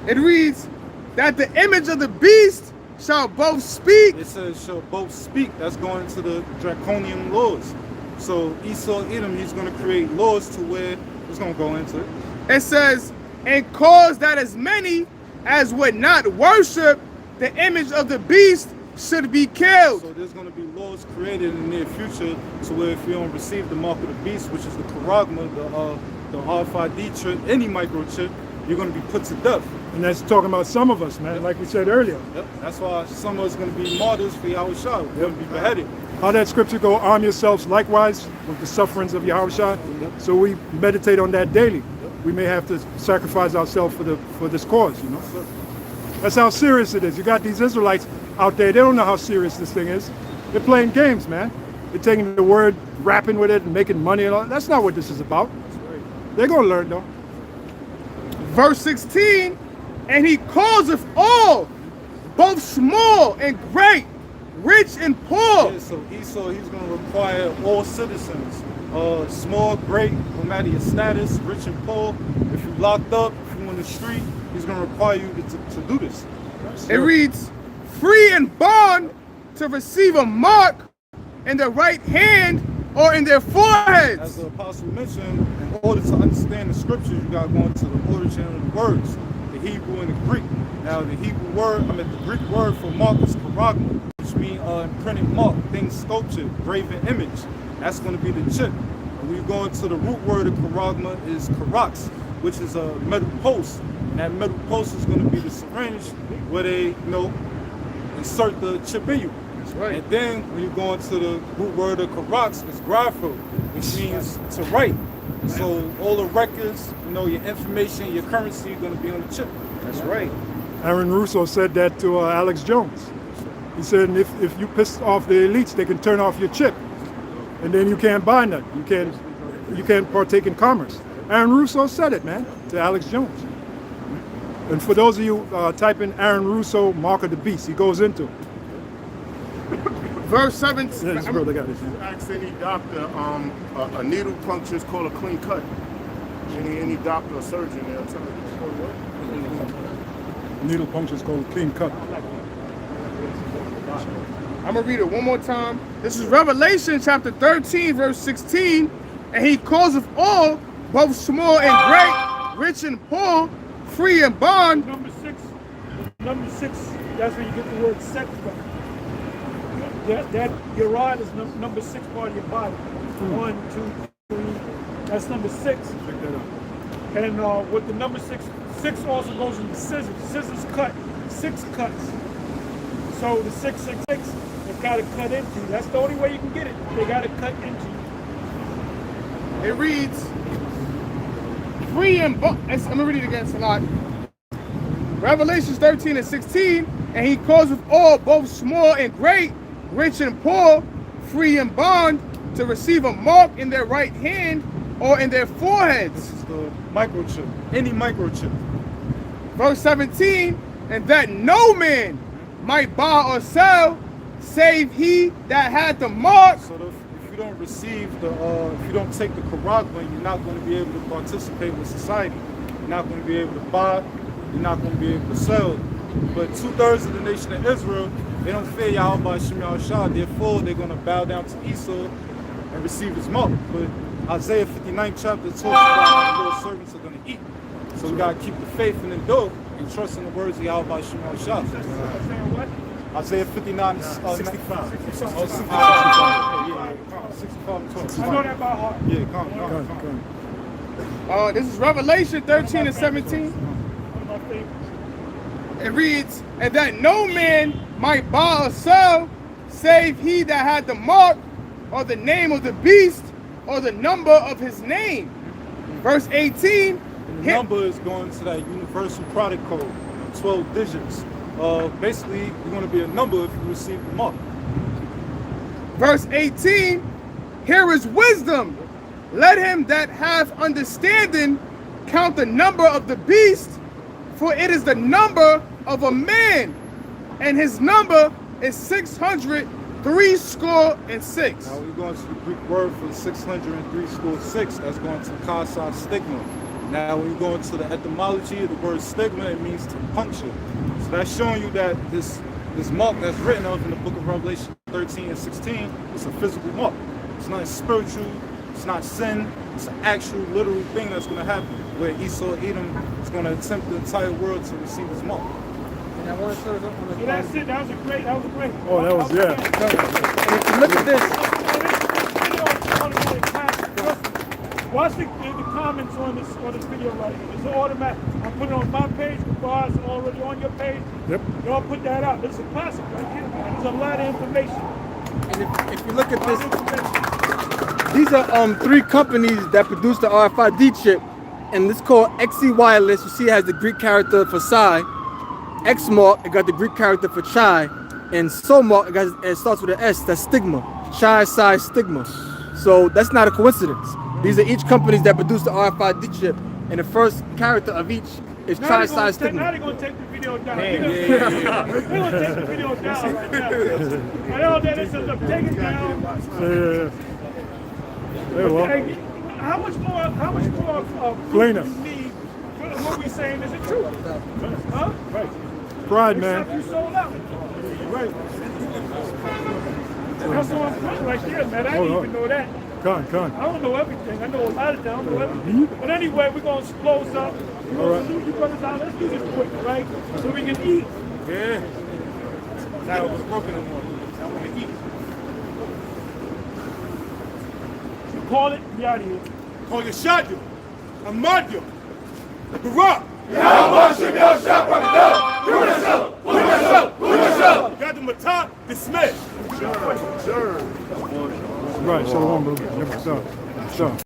It reads that the image of the beast shall both speak. It says shall both speak. That's going to the draconian laws. So Esau Edom, he's going to create laws to where it's going to go into it. It says, and cause that as many as would not worship the image of the beast should be killed. So there's going to be laws created in the near future to where if you don't receive the mark of the beast, which is the charagma, the RFID chip, any microchip, you're going to be put to death. And that's talking about some of us, man, like we said earlier. Yep. That's why some of us are going to be martyrs for Yahawashi. We're going to be beheaded. How that scripture go, arm yourselves likewise with the sufferings of Yahawashi. Yep. So we meditate on that daily. Yep. We may have to sacrifice ourselves for this cause, That's how serious it is. You got these Israelites out there, they don't know how serious this thing is. They're playing games, man. They're taking the word, rapping with it, and making money and all. That's not what this is about. They're going to learn, though. Verse 16, and he causeth all, both small and great, rich and poor. Yeah, so Esau, he's going to require all citizens, small, great, no matter your status, rich and poor. If you're locked up, if you're on the street, he's going to require you to do this. It reads, free and bond to receive a mark in the right hand or in their foreheads. As the apostle mentioned, in order to understand the scriptures, you got to go into the origin of the words, the Hebrew and the Greek. Now, the Hebrew word, the Greek word for mark is charagma, which means imprinted mark, things sculptured, graven image. That's going to be the chip. And when you go into the root word of charagma is charax, which is a metal post. And that metal post is going to be the syringe where they, insert the chip in you. That's right. And then when you go into the root word of charax, it's grapho, which means to write. And so all the records, your information, your currency is going to be on the chip. That's right. Aaron Russo said that to Alex Jones. He said, if you piss off the elites, they can turn off your chip, and then you can't buy nothing. You can't partake in commerce. Aaron Russo said it, man, to Alex Jones. And for those of you type in Aaron Russo, Mark of the Beast, he goes into it. Verse 17. Yeah, ask any doctor, a needle puncture is called a clean cut. Any doctor or surgeon, they'll tell you. Needle puncture is called a clean cut. I'm going to read it one more time. This is Revelation chapter 13, verse 16. And he calls of all, both small and great, rich and poor, free and bond. Number six, that's where you get the word sex from. That your rod is number 6 part of your body. 1, 2, 3. That's number 6. Check that out. And with the number 6 also goes into scissors. Scissors cut. 6 cuts. So the 666, they've got to cut into. That's the only way you can get it. They got to cut into. It reads, free and bond. I'm going to read it again, it's a lot. Revelations 13 and 16. And he calls of all, both small and great, rich and poor, free and bond, to receive a mark in their right hand or in their foreheads. This is the microchip, any microchip. Verse 17, and that no man might buy or sell, save he that had the mark. So if you don't receive if you don't take the charagma, you're not going to be able to participate with society. You're not going to be able to buy. You're not going to be able to sell. But 2/3 of the nation of Israel, they don't fear Yahawah Shah. Therefore, they're going to bow down to Esau and receive his mark. But Isaiah 59 chapter talks about how the Lord's servants are going to eat. So we got to keep the faith and endure and trust in the words of Yahawah Shah. Isaiah 59, 65. 65. 65. I know that by heart. Yeah, come on. This is Revelation 13 and 17. It reads, and that no man might buy or sell, save he that had the mark, or the name of the beast, or the number of his name. Verse 18. And the number is going to that universal product code, 12 digits. Basically, you're going to be a number if you receive the mark. Verse 18. Here is wisdom. Let him that hath understanding count the number of the beast, for it is the number of a man, and his number is 666. Now we're going to the Greek word for 666. That's going to kasa stigma. Now when you go into the etymology of the word stigma, it means to puncture. So that's showing you that this mark that's written of in the book of Revelation 13 and 16 is a physical mark. It's not spiritual. It's not sin. It's an actual, literal thing that's going to happen, where Esau, Edom is going to attempt the entire world to receive his mark. And I want to start on the That's it. That was a great. Oh, that was, yeah. And if you look at this, watch the comments on this video right here. It's automatic. I put it on my page. The bars are already on your page. Yep. Y'all put that out. This is a classic right here. There's a lot of information. And if you look at this, these are 3 companies that produce the RFID chip, and this is called XC Wireless. You see it has the Greek character for Psi. Xmark, it got the Greek character for Chi, and Somark, it starts with an S, that's stigma. Chi, Psi, stigma. So that's not a coincidence. These are each companies that produce the RFID chip, and the first character of each is Chi, Psi, stigma. Now they're going to take the video down. They're going to take the video down right now. I know that this is a take it down. How much more Cleaner. do you need? What we saying is it true? Huh? Pride, man. You sold out. Right. That's all I'm saying right there, man. I didn't even know that. Con. I don't know everything. I know a lot of things. I don't know everything. But anyway, we're going to close up. We're going to salute you brothers out. Let's do this quick, right? So we can eat. Yeah. Now it was broken no more. I want to eat. You call it, we out of here. Call your shot, you. Ahmad, you. Barak. Yahawashi, Yahawashi, Got the Atha, dismissed. Right, shalom, brother.